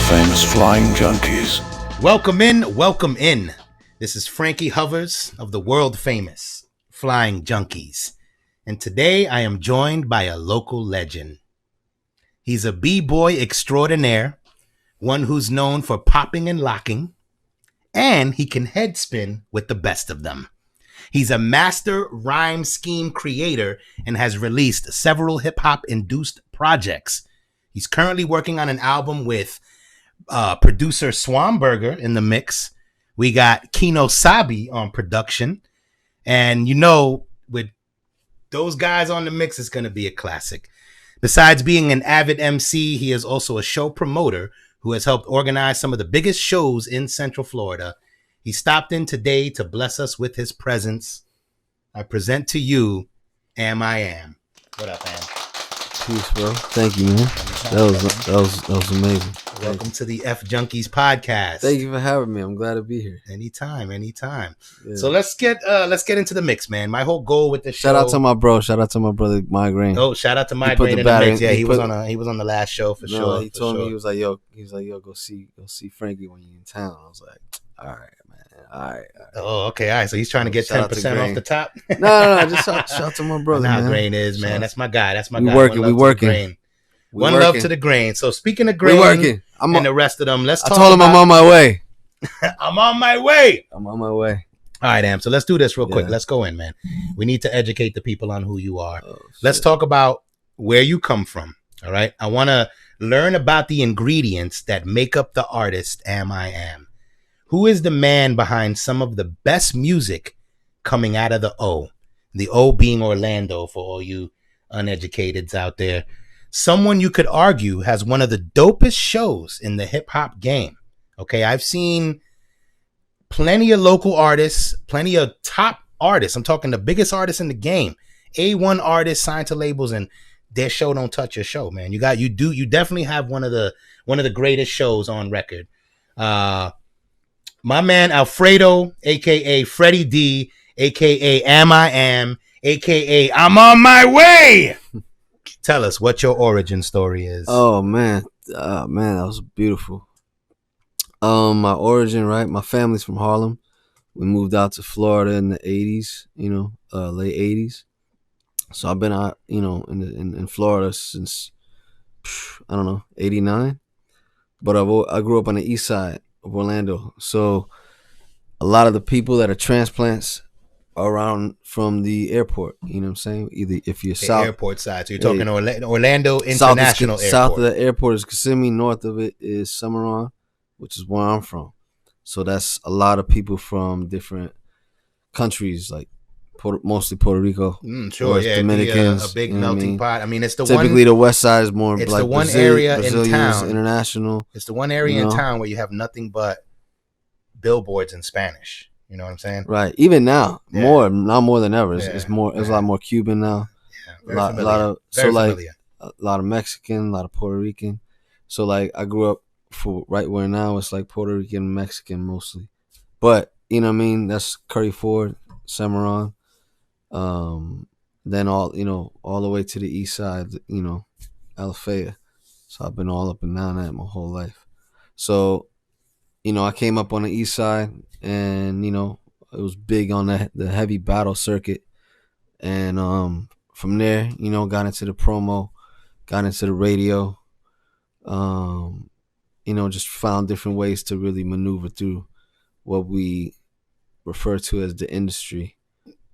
famous flying junkies. Welcome in, welcome in. This is Frankie Hovers of the world famous Flying Junkies. And today I am joined by a local legend. He's a b-boy extraordinaire, one who's known for popping and locking, and he can head spin with the best of them. He's a master rhyme scheme creator and has released several hip-hop induced projects. He's currently working on an album with producer Swamburger in the mix. We got Kino Sabi on production. And you know, with those guys on the mix, it's going to be a classic. Besides being an avid MC, he is also a show promoter who has helped organize some of the biggest shows in Central Florida. He stopped in today to bless us with his presence. I present to you AMIAM. What up, man? Peace, bro. Thank you, man. That was amazing. Welcome to the FJunkies podcast. Thank you for having me. I'm glad to be here. Anytime. Yeah. So let's get into the mix, man. My whole goal with the show. Shout out to my brother Migraine. Oh, shout out to Migraine in the mix. Yeah, he was on the last show for sure. He told me he was like, yo, go see Frankie when you're in town. I was like, all right, man. All right. Oh, okay, all right. So he's trying to get 10% off the top. No. Just shout out to my brother. That's how Grain is, man. That's my guy. We working. One love to the Grain. So speaking of Grain, and the rest of them, let's talk. I told him I'm on my way. I'm on my way. All right, Am. So let's do this real quick. Yeah. Let's go in, man. We need to educate the people on who you are. Let's talk about where you come from. All right. I want to learn about the ingredients that make up the artist AMIAM. Who is the man behind some of the best music coming out of the O? The O being Orlando for all you uneducateds out there. Someone you could argue has one of the dopest shows in the hip hop game. Okay, I've seen plenty of local artists, plenty of top artists. I'm talking the biggest artists in the game. A1 artists signed to labels, and their show don't touch your show, man. You definitely have one of the greatest shows on record. My man Alfredo, aka Freddy D, aka AMIAM, aka I'm on my way. Tell us what your origin story is. Oh man, that was beautiful. My origin, right? My family's from Harlem. We moved out to Florida in the '80s, late '80s. So I've been out, in Florida since '89. But I grew up on the east side of Orlando. So a lot of the people that are transplants are around from the airport. You know what I'm saying? Either if you're south airport side, so you're talking Orlando International Airport. South of the airport is Kissimmee. North of it is Cimarron, which is where I'm from. So that's a lot of people from different countries, like mostly Puerto Rico. Sure, yeah, Dominicans, a big melting pot. I mean, it's typically the west side is more. It's like the one area in town, international. It's the one area in town where you have nothing but billboards in Spanish. You know what I'm saying? Right. Even now, not more than ever. It's more. It's a lot more Cuban now. Yeah, a lot of Mexican, a lot of Puerto Rican. So like I grew up for right where now it's like Puerto Rican, Mexican mostly. But you know what I mean? That's Curry Ford, Cimarron. Then all the way to the east side, Alfredo. So I've been all up and down that my whole life. So, I came up on the east side, and it was big on the heavy battle circuit, and from there, got into the promo, got into the radio, just found different ways to really maneuver through what we refer to as the industry.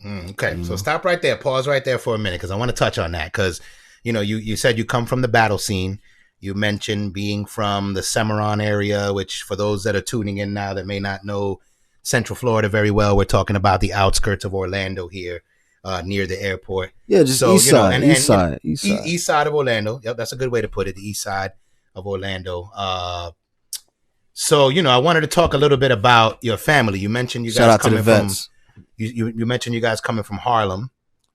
Okay, so stop right there. Pause right there for a minute because I want to touch on that because, you said you come from the battle scene. You mentioned being from the Cimarron area, which for those that are tuning in now that may not know Central Florida very well, we're talking about the outskirts of Orlando here, near the airport. Yeah, just east side of Orlando. Yep, that's a good way to put it. The east side of Orlando. So, I wanted to talk a little bit about your family. You mentioned you guys coming from. You mentioned you guys coming from Harlem.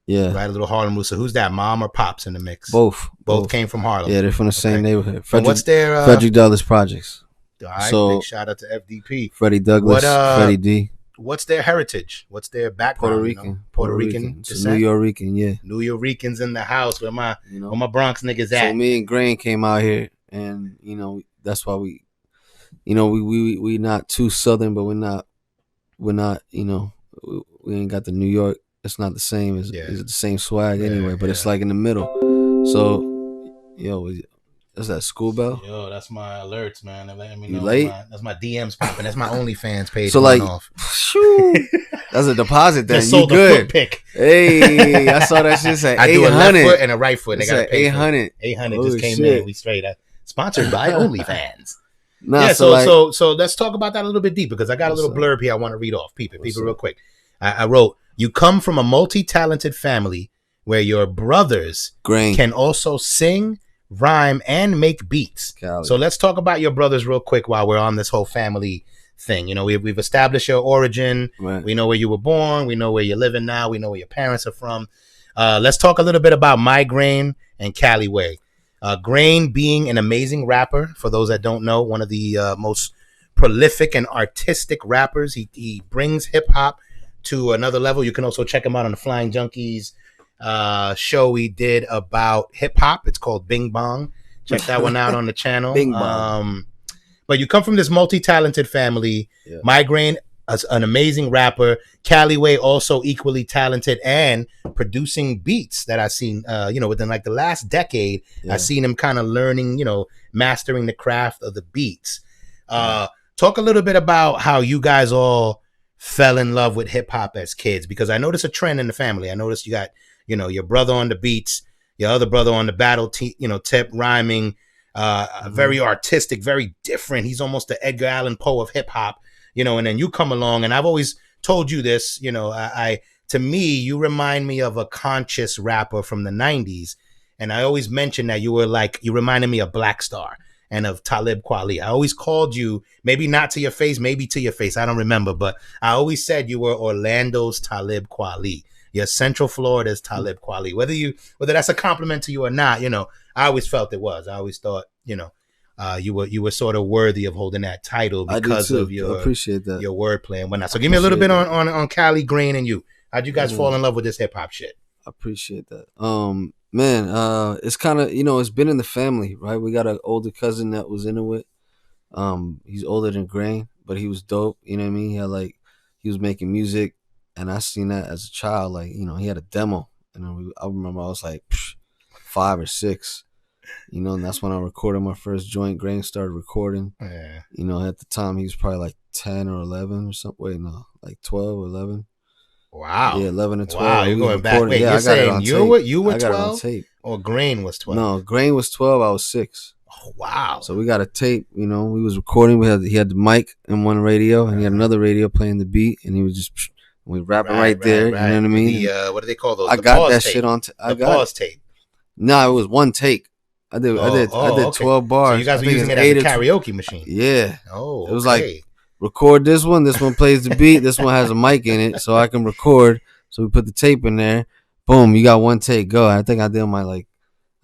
Yeah. Right, a little Harlem roots. So who's that, mom or pops in the mix? Both came from Harlem. Yeah, they're from the same neighborhood. What's their Frederick Douglass Projects. All right, big shout out to FDP. Freddie Douglass, Freddy D. What's their heritage? What's their background? Puerto Rican. So New Yorkers, yeah. New Yorkers in the house. Where my Bronx niggas at? So me and Grain came out here, and that's why we you know, we not too southern, but we're not, you know, we ain't got the New York. It's not the same. It's the same swag anyway, but it's like in the middle. So, yo, is that school bell? Yo, that's my alerts, man. They're letting me You know. late? That's my DMs popping. That's my OnlyFans page So going like, off. that's a deposit then. Just You sold a good? foot pick. Hey, I saw that shit say 800. I do a left foot and a right foot. And they It's got to like pay 800. 800 Oh, just came shit. in. We straight up. Sponsored by OnlyFans. Nah, Yeah, so like, so let's talk about that a little bit deeper because I got a little What's blurb here I want to read off. Peep it real up? quick. I wrote, you come from a multi-talented family where your brothers grain. can also sing, rhyme, and make beats. Cali. So let's talk about your brothers real quick while we're on this whole family thing. You know, we've established your origin. Right. We know where you were born. We know where you're living now. We know where your parents are from. Let's talk a little bit about Migraine and Cali Way. Grain being an amazing rapper, for those that don't know, one of the most prolific and artistic rappers. He brings hip hop to another level. You can also check him out on the Flying Junkies show we did about hip hop. It's called Bing Bong. Check that one out on the channel. Bing Bong. But you come from this multi-talented family. Yeah. Migraine, an amazing rapper. Caliway, also equally talented and producing beats that I've seen, within like the last decade. Yeah. I've seen him kind of learning, mastering the craft of the beats. Talk a little bit about how you guys all fell in love with hip hop as kids, because I noticed a trend in the family. I noticed you got, your brother on the beats, your other brother on the battle, tip, rhyming, very artistic, very different. He's almost the Edgar Allan Poe of hip hop, and then you come along, and I've always told you this, to me, you remind me of a conscious rapper from the 90s. And I always mentioned that you reminded me of Black Star and of Talib Kweli. I always called you, maybe not to your face, maybe to your face, I don't remember, but I always said you were Orlando's Talib Kweli. You're Central Florida's Talib Kweli. Whether that's a compliment to you or not, I always felt it was. I always thought, you were sort of worthy of holding that title because of your appreciate that. Your wordplay and whatnot. So give me a little bit on Cali, Grain, and you. How'd you guys fall in love with this hip hop shit? I appreciate that. Man, it's kind of, it's been in the family, right? We got an older cousin that was into it. He's older than Grain, but he was dope. You know what I mean? He was making music, and I seen that as a child. Like, he had a demo, and I remember I was like 5 or 6, and that's when I recorded my first joint. Grain started recording. Yeah. At the time he was probably like 10 or 11 or something. Wait, no, like 12 or 11. Wow. Yeah, 11 and 12. Wow, you're going back. Wait, yeah, you're saying you were I got 12? it on tape. Or Grain was 12? No, Grain was 12. I was 6. Oh, wow. So we got a tape. We was recording. He had the mic and one radio, and he had another radio playing the beat, and he was just we rapping right there. Right. You know what I mean? The, what do they call those? I the got that tape. shit on. The pause tape. No, it was one take. I did okay. 12 bars. So you guys were using it as a karaoke machine. Yeah. Oh, it was like, record this one. This one plays the beat. This one has a mic in it, so I can record. So we put the tape in there. Boom, you got one take. Go. I think I did my I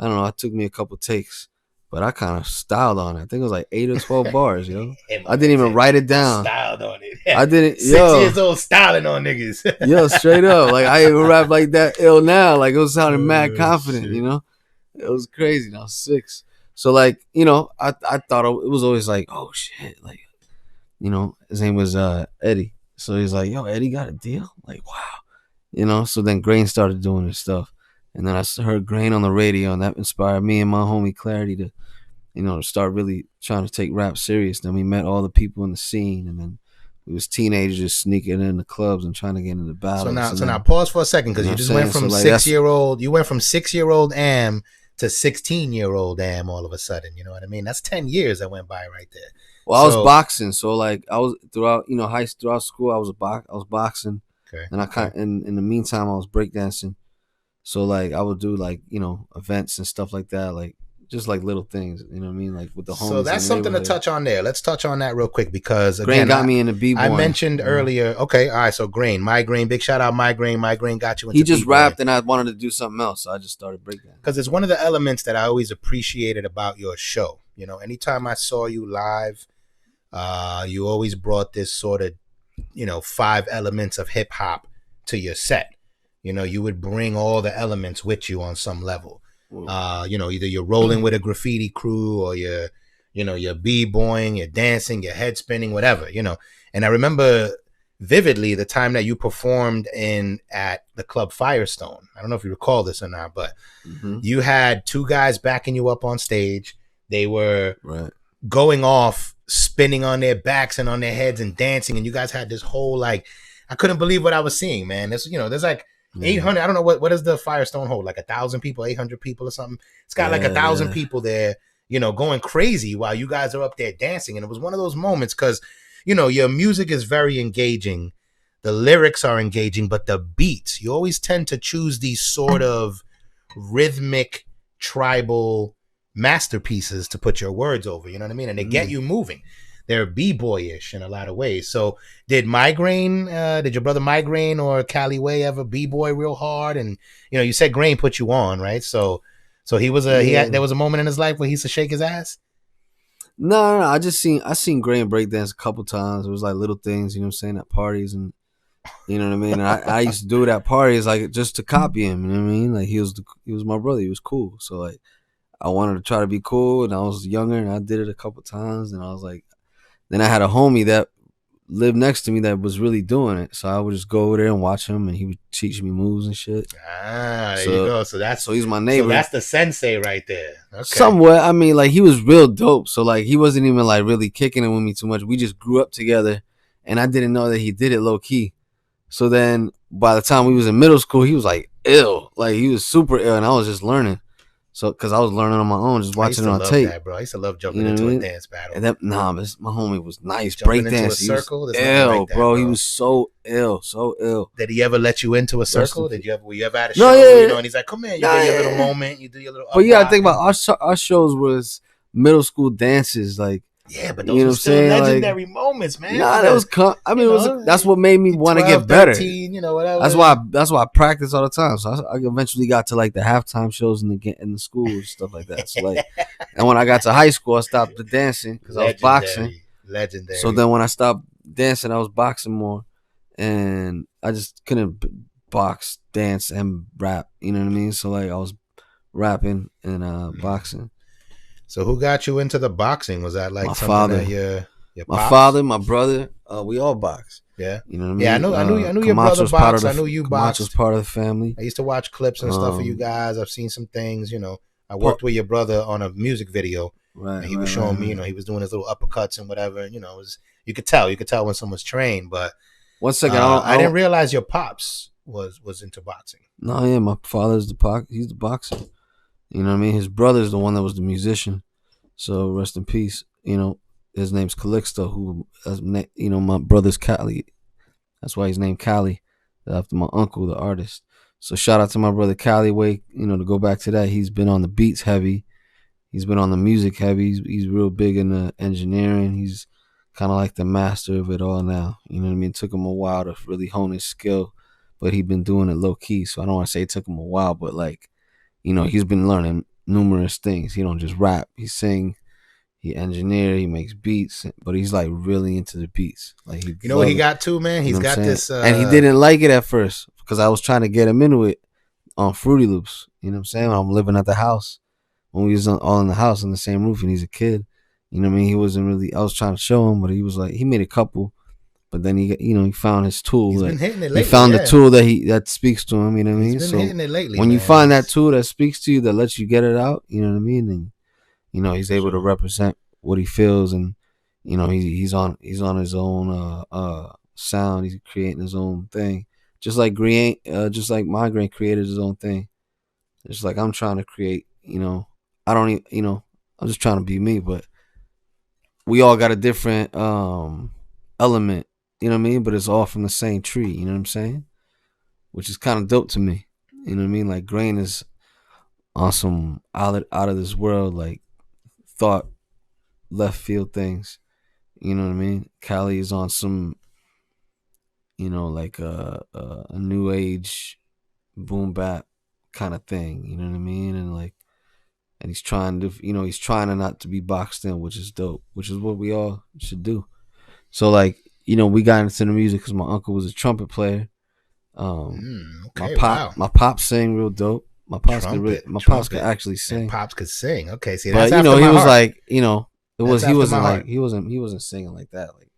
don't know. It took me a couple takes, but I kind of styled on it. I think it was like 8 or 12 bars, yo. I didn't even write it down. Styled on it. I didn't. 6 years old styling on niggas. Yo, straight up. Like, I even rap like that ill now. Like, it was sounding mad confident, shit. It was crazy. And I was 6. So, I thought it was always like, oh, shit. His name was Eddie. So he's like, yo, Eddie got a deal? Like, wow. So then Grain started doing his stuff. And then I heard Grain on the radio, and that inspired me and my homie Clarity to, start really trying to take rap serious. Then we met all the people in the scene, and then we was teenagers just sneaking in the clubs and trying to get into the battles. So now pause for a second, because you just went from 6-year-old. You went from 6-year-old Am to 16-year-old Am all of a sudden. You know what I mean? That's 10 years that went by right there. Well, I was boxing, so I was throughout throughout school I was boxing. Okay. And in the meantime I was breakdancing. So I would do events and stuff like that, just little things, you know what I mean, with the homies. So that's something to touch on there. Let's touch on that real quick, because again, Grain got me into b-boy. I mentioned earlier. Okay, all right. So Grain, Migraine, big shout out Migraine. Migraine got you into. He just b-boy. rapped, and I wanted to do something else, so I just started breakdancing. Because it's one of the elements that I always appreciated about your show. Anytime I saw you live, you always brought this sort of, 5 elements of hip hop to your set. You would bring all the elements with you on some level. Either you're rolling with a graffiti crew, or you're, you're b-boying, you're dancing, you're head spinning, whatever, And I remember vividly the time that you performed at the Club Firestone. I don't know if you recall this or not, but you had two guys backing you up on stage. They were going off, spinning on their backs and on their heads and dancing, and you guys had this whole like, I couldn't believe what I was seeing, man. There's like 800. I don't know what does the Firestone hold, like 1,000 people, 800 people or something. It's got like 1,000 people there, going crazy while you guys are up there dancing. And it was one of those moments because your music is very engaging, the lyrics are engaging, but the beats, you always tend to choose these sort of rhythmic tribal masterpieces to put your words over, you know what I mean? And they get you moving. They're b-boyish in a lot of ways. So did your brother Migraine or Cali Way ever b-boy real hard? And you said Grain put you on, right? So he was there was a moment in his life where he used to shake his ass. No, I seen Grain breakdance a couple times. It was like little things, at parties, and you know what I mean. And I used to do it at parties, like just to copy him. You know what I mean? Like he was my brother. He was cool. So like I wanted to try to be cool, and I was younger, and I did it a couple times, and I was like, then I had a homie that lived next to me that was really doing it. So I would just go over there and watch him, and he would teach me moves and shit. There you go. So he's my neighbor. So that's the sensei right there. Okay. Somewhat. I mean, like he was real dope. So like he wasn't even like really kicking it with me too much. We just grew up together, and I didn't know that he did it low key. So then by the time we was in middle school, he was like ill. Like he was super ill, and I was just learning. So, because I was learning on my own, just watching it on tape. That, bro. I used to love jumping into a dance battle. And my homie was nice. Break dance. He was ill, like that, bro. He was so ill. Did he ever let you into a circle? Were you ever at a show? Yeah. And he's like, come in, you do your little moment, you do your little. But yeah, I think about our shows was middle school dances, like. Yeah, but those were still legendary moments, man. Nah, that was. That's what made me want to get better. 13, whatever. That's why I practice all the time. So I eventually got to like the halftime shows in the school and stuff like that. So like, and when I got to high school, I stopped the dancing because I was boxing. Legendary. So then when I stopped dancing, I was boxing more, and I just couldn't box, dance, and rap. You know what I mean? So like, I was rapping and boxing. So who got you into the boxing? Was that like my something father. That your my father, my brother, we all box. Yeah. You know what I mean? Yeah, I knew your brother boxed. I knew you boxed. Camacho's part of the family. I used to watch clips and stuff of you guys. I've seen some things, I worked with your brother on a music video. Right. And he was showing me, he was doing his little uppercuts and whatever. You could tell when someone's trained. But 1 second, I didn't realize your pops was into boxing. No, yeah, my father's he's the boxer. You know what I mean? His brother's the one that was the musician. So rest in peace. His name's Calixto, who, my brother's Cali. That's why he's named Cali, after my uncle, the artist. So shout out to my brother Cali Way. To go back to that, he's been on the beats heavy. He's been on the music heavy. He's real big in the engineering. He's kind of like the master of it all now. You know what I mean? It took him a while to really hone his skill, but he's been doing it low key. So I don't want to say it took him a while, but like, he's been learning numerous things. He don't just rap. He sing, he engineer, he makes beats, but he's like really into the beats. Like what he got too, man? He's got this and he didn't like it at first because I was trying to get him into it on Fruity Loops. You know what I'm saying? I'm living at the house when we was all in the house in the same roof, and he's a kid. You know what I mean? He wasn't really. I was trying to show him, but he was like, he made a couple, but then he found his tool. He's been hitting it lately. He found the tool that speaks to him. You know what I mean? He's been hitting it lately. When you find that tool that speaks to you, that lets you get it out, you know what I mean? And he's able to represent what he feels, and he's on his own sound. He's creating his own thing, just like Migraine created his own thing. Just like I'm trying to create. I don't even. I'm just trying to be me, but we all got a different element. You know what I mean? But it's all from the same tree. You know what I'm saying? Which is kind of dope to me. You know what I mean? Like Grain is on some out of this world, like thought left field things. You know what I mean? Cali is on some, like a new age boom bap kind of thing. You know what I mean? And he's trying to not to be boxed in, which is dope. Which is what we all should do. So like, we got into the music because my uncle was a trumpet player. Okay, my pops sang real dope. My pops could actually sing. And pops could sing. Okay, see, but that's he was like, It was he wasn't like he wasn't singing like that. Like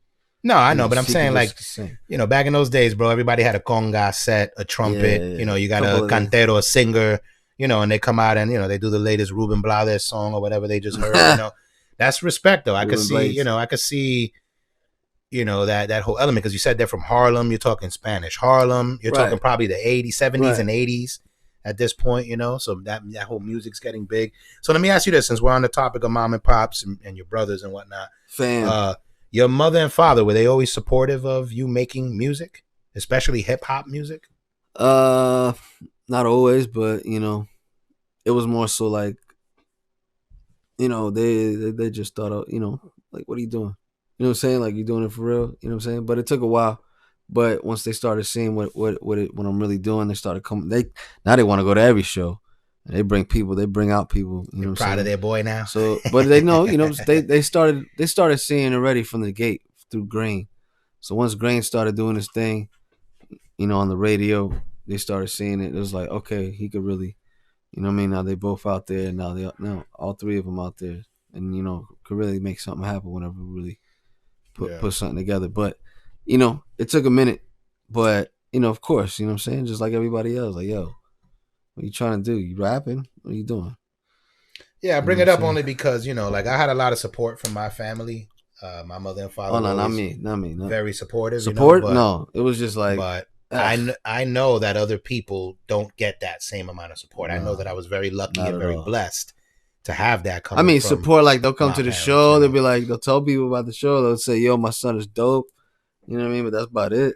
no, I know, but I'm saying like sing. back in those days, bro, everybody had a conga set, a trumpet. Yeah. You got a cantero, a singer. And they come out and they do the latest Ruben Blades song or whatever they just heard. That's respect though. I could see, that whole element because you said they're from Harlem. You're talking Spanish Harlem. You're talking probably the 80s, 70s, and 80s at this point. So that whole music's getting big. So let me ask you this: since we're on the topic of mom and pops and your brothers and whatnot, your mother and father, were they always supportive of you making music, especially hip hop music? Not always, but it was more so like, they just thought of, like, what are you doing? You know what I'm saying? Like, you doing it for real? You know what I'm saying? But it took a while. But once they started seeing what I'm really doing, they started coming. Now they want to go to every show. And they bring out people. You know, what I'm proud of their boy now. So, but they know, they started seeing already from the gate through Grain. So once Grain started doing his thing, on the radio, they started seeing it. It was like, okay, he could really, now they both out there. Now all three of them out there, and could really make something happen whenever we really put something together. But it took a minute. But of course, what I'm saying, just like everybody else, like, yo, what you trying to do? You rapping? What are you doing? Yeah, I bring it up only because like I had a lot of support from my family. My mother and father. Oh no, not me. No. Very supportive. Support? No, it was just like. But I know that other people don't get that same amount of support. No, I know that I was very lucky and very blessed to have that coming. Support, like they'll come to the show, they'll be like, they'll tell people about the show, they'll say, yo, my son is dope. You know what I mean? But that's about it.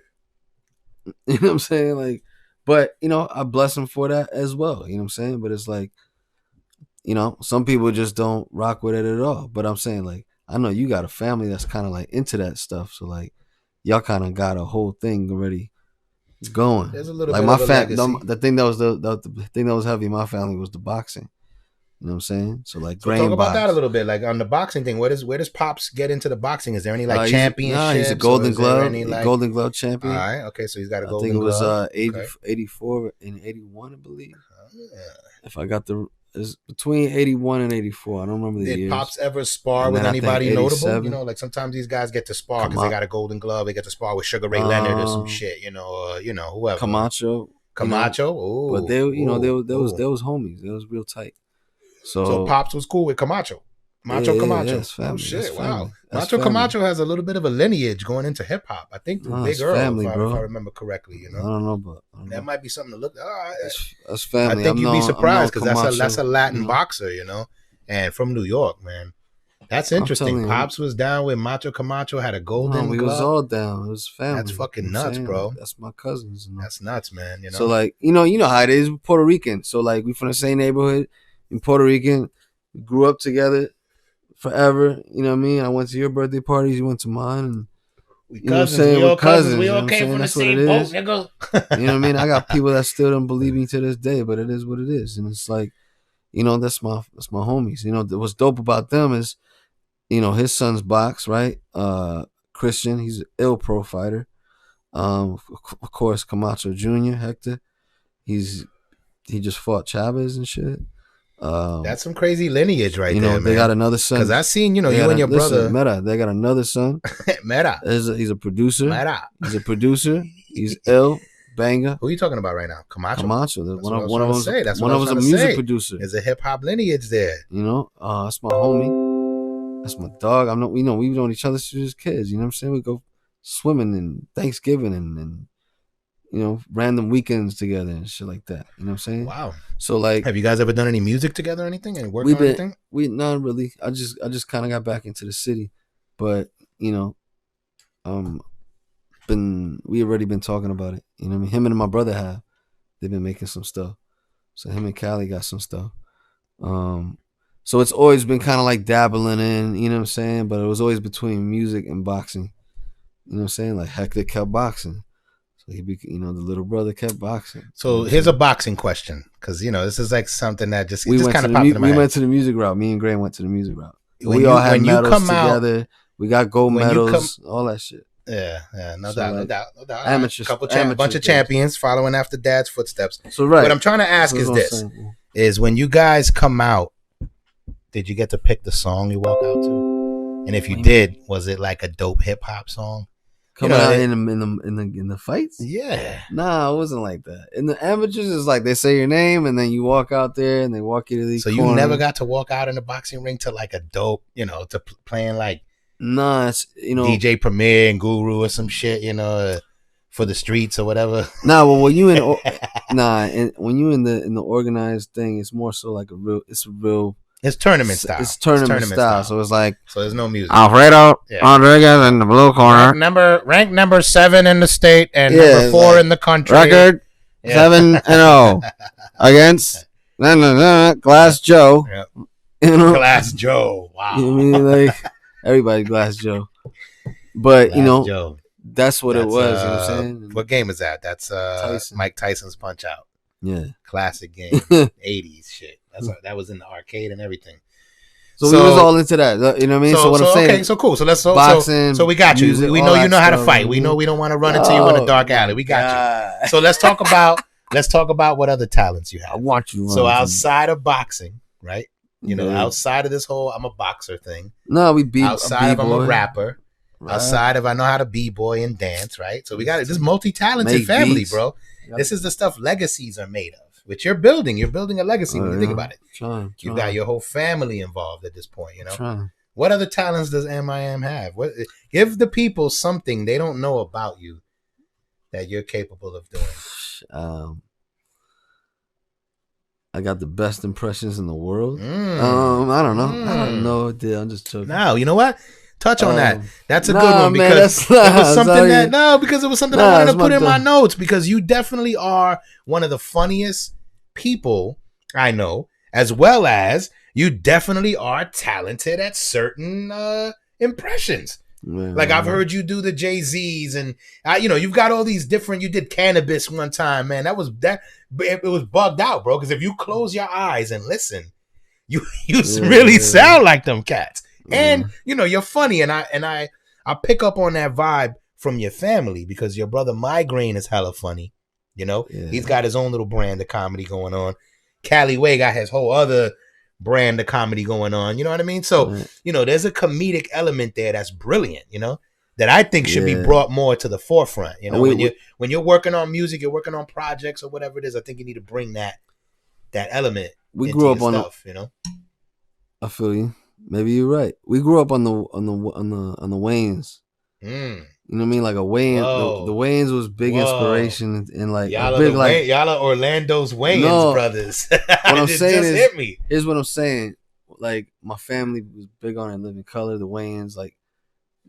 You know what I'm saying? Like, but I bless them for that as well. You know what I'm saying? But it's like, some people just don't rock with it at all. But I'm saying, like, I know you got a family that's kind of like into that stuff. So like, y'all kind of got a whole thing already going. There's a little like bit my of a legacy. The thing that was the thing that was heavy in my family was the boxing. You know what I'm saying? So like, talk about that a little bit. Like on the boxing thing, where does Pops get into the boxing? Is there any like championships? He's a Golden Glove, Golden Glove champion. All right, okay, so he's got a Golden Glove. I think it was 84 and 81, I believe. If I got it's between 81 and 84. I don't remember the years. Did Pops ever spar with anybody notable? Like sometimes these guys get to spar because they got a Golden Glove. They get to spar with Sugar Ray Leonard or some shit, or whoever. Camacho. Oh, but they was homies. They was real tight. So Pops was cool with Camacho. Camacho. Yes, family. Oh shit! Wow. That's Macho family. Camacho has a little bit of a lineage going into hip hop. I think through Big Earl, family, if I remember correctly. I don't know, but that might be something to look. That's family. I think you'd be surprised because that's a Latin boxer, and from New York, man. That's interesting. Pops was down with Macho Camacho, had a Golden Glove. We was all down. It was family. That's fucking nuts, bro. That's my cousins. That's nuts, man. So like, you know how it is. We're Puerto Rican. So like, we from the same neighborhood in Puerto Rican. We grew up together forever. You know what I mean? I went to your birthday parties. You went to mine. And we cousins. We're cousins. We all came from the that's same boat, nigga. You know what I mean? I got people that still don't believe me to this day, but it is what it is. And it's like, that's my homies. What's dope about them is, his son's box, right? Christian, he's an ill pro fighter. Of course, Camacho Jr., Hector. He just fought Chavez and shit. That's some crazy lineage right there, man. They got another son. Because I seen, you and your brother. Meta, they got another son. Meta. He's a producer. Meta. He's a producer. He's ill. Banger. Who are you talking about right now? Camacho. One of them is a music producer. There's a hip hop lineage there. That's my homie. That's my dog. We've known each other since we was kids. You know what I'm saying? We go swimming and Thanksgiving and random weekends together and shit like that. You know what I'm saying? Wow. So like, have you guys ever done any music together or anything? Any work on anything? Not really. I just kind of got back into the city, but we already been talking about it. You know what I mean? Him and my brother they've been making some stuff. So him and Callie got some stuff. So it's always been kind of like dabbling in, you know what I'm saying? But it was always between music and boxing. You know what I'm saying? Like Hector kept boxing. So the little brother kept boxing. So here's a boxing question. Because, this is like something that just kind of popped in my head. We went to the music route. Me and Gray went to the music route. We all had medals together. We got gold medals, all that shit. Yeah, no doubt. Amateurs, bunch of champions following after dad's footsteps. So right. What I'm trying to ask is this: is when you guys come out, did you get to pick the song you walk out to? And if you did, was it like a dope hip hop song? Coming out in the fights? Yeah. Nah, it wasn't like that. In the amateurs, it's like they say your name and then you walk out there and they walk you to the So corner. you never got to walk out in the boxing ring to like a dope, to playing like it's DJ Premier and Guru or some shit, for the streets or whatever. Nah, well, when you when you in the organized thing, it's more so like It's tournament style. It's tournament style. So it's like, so there's no music. Alfredo Rodriguez in the blue corner. Rank number 7 in the state and number 4 in the country. Record 7-0 against Glass Joe. Yep. Glass Joe. Wow. You know what I mean? Like everybody Glass Joe. But Glass Joe. That's what it was. You know what I'm saying? What game is that? That's Tyson. Mike Tyson's Punch Out. Yeah. Classic game. 80s shit. That was in the arcade and everything. So we was all into that. You know what I mean? So what I'm saying. Okay, so cool. So let's boxing, so we got you. music, we know you know how to fight. We know we don't want to run into you in a dark alley. We got you. So let's talk about what other talents you have. I want you. So outside of boxing, right? Outside of this whole I'm a boxer thing. No, we beat outside of I'm a rapper. Right. Outside of I know how to b-boy and dance, right? So we got this multi-talented family, beats. Bro. Yep. This is the stuff legacies are made of, which you're building. You're building a legacy when you think about it. You got your whole family involved at this point, What other talents does AMIAM have? Give the people something they don't know about you that you're capable of doing. I got the best impressions in the world. I don't know. I don't know. I'm just joking. No, you know what? Touch on that. That's a good one because it was something because it was something I wanted to put in my notes because you definitely are one of the funniest people I know, as well as you definitely are talented at certain impressions. Like I've heard you do the Jay-Z's and you've got all these different. You did Cannabis one time, man. It was bugged out, bro. Because if you close your eyes and listen, you really sound like them cats. And you're funny, and I pick up on that vibe from your family because your brother Migraine is hella funny. He's got his own little brand of comedy going on. Cali Way got his whole other brand of comedy going on. You know what I mean? So there's a comedic element there that's brilliant. That I think should be brought more to the forefront. When you're working on music, you're working on projects or whatever it is. I think you need to bring that element. We grew up on stuff. I feel you. Maybe you're right. We grew up on the Wayans. You know what I mean? Like a Wayne. The Wayans was big inspiration and like y'all big y'all are Orlando's Wayans brothers. What I'm saying is, hit me. Here's what I'm saying. Like my family was big on it. Living Color, the Wayans. Like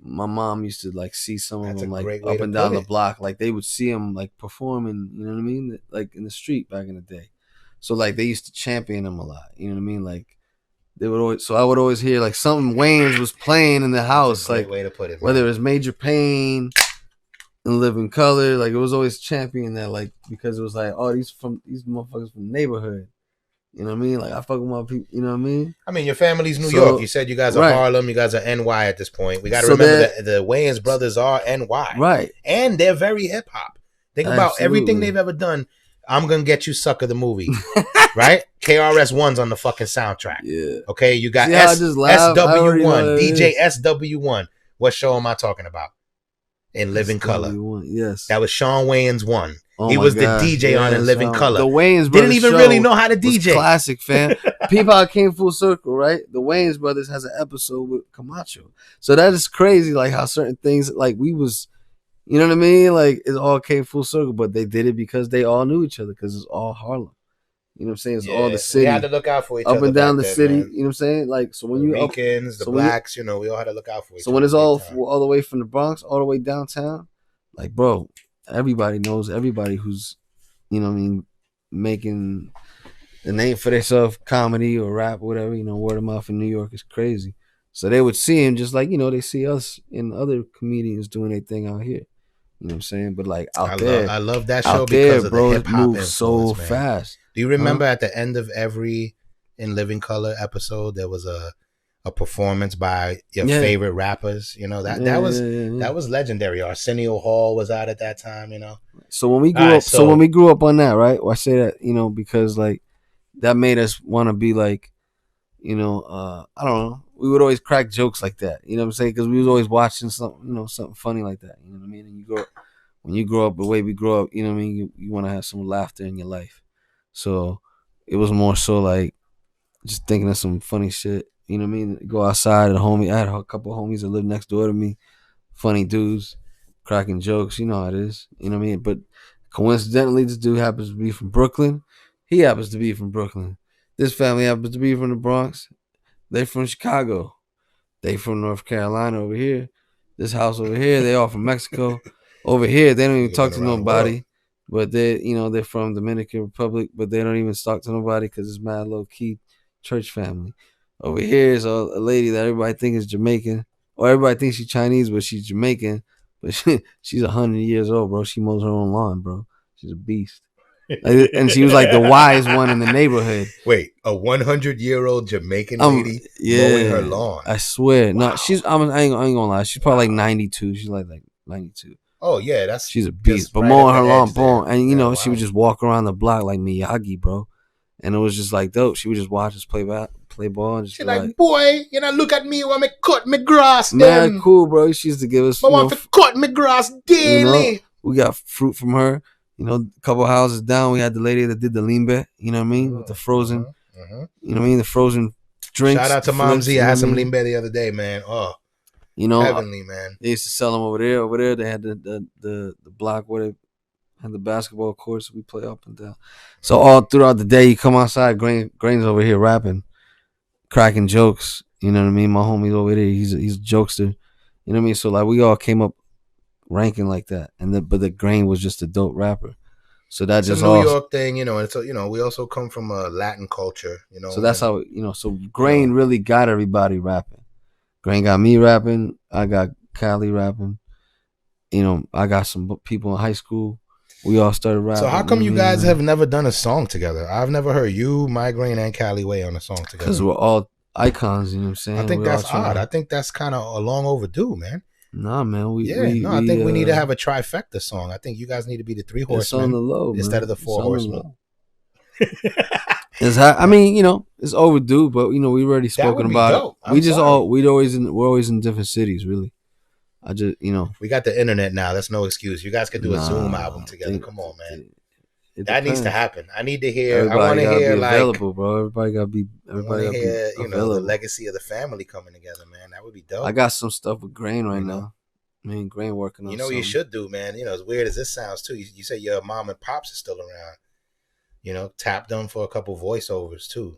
my mom used to like see some of them like up and down the block. Like they would see them like performing. You know what I mean? Like in the street back in the day. So like they used to champion them a lot. You know what I mean? Like. They would always, so I would always hear like something Wayne's was playing in the house, like way to put it, whether it was Major Payne and Living Color, like it was always championing that, like because it was like, oh, these motherfuckers from the neighborhood, you know what I mean? Like I fuck with my people, you know what I mean? I mean, your family's New York. You said you guys are Harlem, you guys are NY at this point. We got to remember that the Wayans brothers are NY, right? And they're very hip hop. Think about everything they've ever done. I'm gonna get you, sucker, the movie, right? KRS-One's on the fucking soundtrack. Yeah. Okay, you got SW1, DJ SW1. What show am I talking about? In Living Color. Yes. That was Sean Wayans 1. He was the DJ on In Living Color. The Wayans brothers didn't even really know how to DJ. Classic, fam. People how it came full circle, right? The Wayans brothers has an episode with Camacho. So that is crazy, like how certain things, like we was. You know what I mean? Like it all came full circle, but they did it because they all knew each other because it's all Harlem. You know what I'm saying? It's all the city. We had to look out for each other. Up and down the city. Man. You know what I'm saying? like so when the Ricans, the blacks, we all had to look out for each other. So when it's all the way from the Bronx all the way downtown, like bro, everybody knows everybody who's, you know what I mean, making the name for themselves, comedy or rap, or whatever, word of mouth in New York is crazy. So they would see him just like, they see us and other comedians doing their thing out here. You know what I'm saying? But like I love that show because of the hip hop influence, so man. Fast. Do you remember at the end of every In Living Color episode there was a performance by your favorite rappers? That was legendary. Arsenio Hall was out at that time. So when we grew up, so when we grew up on that, right? Well, I say that because like that made us want to be like, I don't know. We would always crack jokes like that. You know what I'm saying? Because we was always watching something funny like that. You know what I mean? And when you grow up the way we grow up, you know what I mean? You want to have some laughter in your life. So it was more so like just thinking of some funny shit. You know what I mean? Go outside, I had a couple of homies that lived next door to me. Funny dudes, cracking jokes. You know how it is. You know what I mean? But coincidentally, this dude happens to be from Brooklyn. He happens to be from Brooklyn. This family happens to be from the Bronx. They from Chicago. They from North Carolina over here. This house over here, they all from Mexico. Over here, they don't even talk to nobody. But they're from Dominican Republic, but they don't even talk to nobody because it's mad low key church family. Over here is a lady that everybody thinks is Jamaican, or everybody thinks she's Chinese, but she's Jamaican. But she's 100 years old, bro. She mows her own lawn, bro. She's a beast. And she was like the wise one in the neighborhood. Wait, a 100-year-old Jamaican lady mowing her lawn? I swear. Wow. No, I ain't gonna lie. She's probably like 92. She's like 92. Oh yeah, she's a beast. But mowing her lawn, boom, and she would just walk around the block like Miyagi, bro. And it was just like dope. She would just watch us play ball, and just she's like, boy, look at me when me cut me grass. Man, cool, bro. She used to give us. I want to cut me grass daily. We got fruit from her. A couple houses down, we had the lady that did the limbe, you know what I mean? With the frozen, you know what I mean? The frozen drinks. Shout out to Mom Z. I had some limbe the other day, man. Oh, heavenly, man. They used to sell them over there. Over there, they had the block where they had the basketball courts. We play up and down. So all throughout the day, you come outside, Grain's over here rapping, cracking jokes. You know what I mean? My homie's over there. He's a jokester. You know what I mean? So like we all came up ranking like that, but the Grain was just a dope rapper. So that's just a New York thing, and so we also come from a Latin culture, So that's how So Grain really got everybody rapping. Grain got me rapping. I got Cali rapping. I got some people in high school. We all started rapping. So how come you guys have never done a song together? I've never heard you, Migraine, and Cali Way on a song together. Because we're all icons. You know what I'm saying? I think that's odd. I think that's kind of long overdue, man. Nah, man. I think we need to have a trifecta song. I think you guys need to be the three horsemen on the low, instead of the four horsemen. It's overdue, but we already spoken about it. We're always in different cities, really. I just we got the internet now. That's no excuse. You guys could do a Zoom album together. Come on, man. That needs to happen. I need to hear. I want to hear available, bro. Everybody gotta be. Everybody gotta hear. The legacy of the family coming together, man. That would be dope. I got some stuff with Grain right now. Grain working on. What you should do, man. As weird as this sounds too. You say your mom and pops are still around. Tap them for a couple voiceovers too.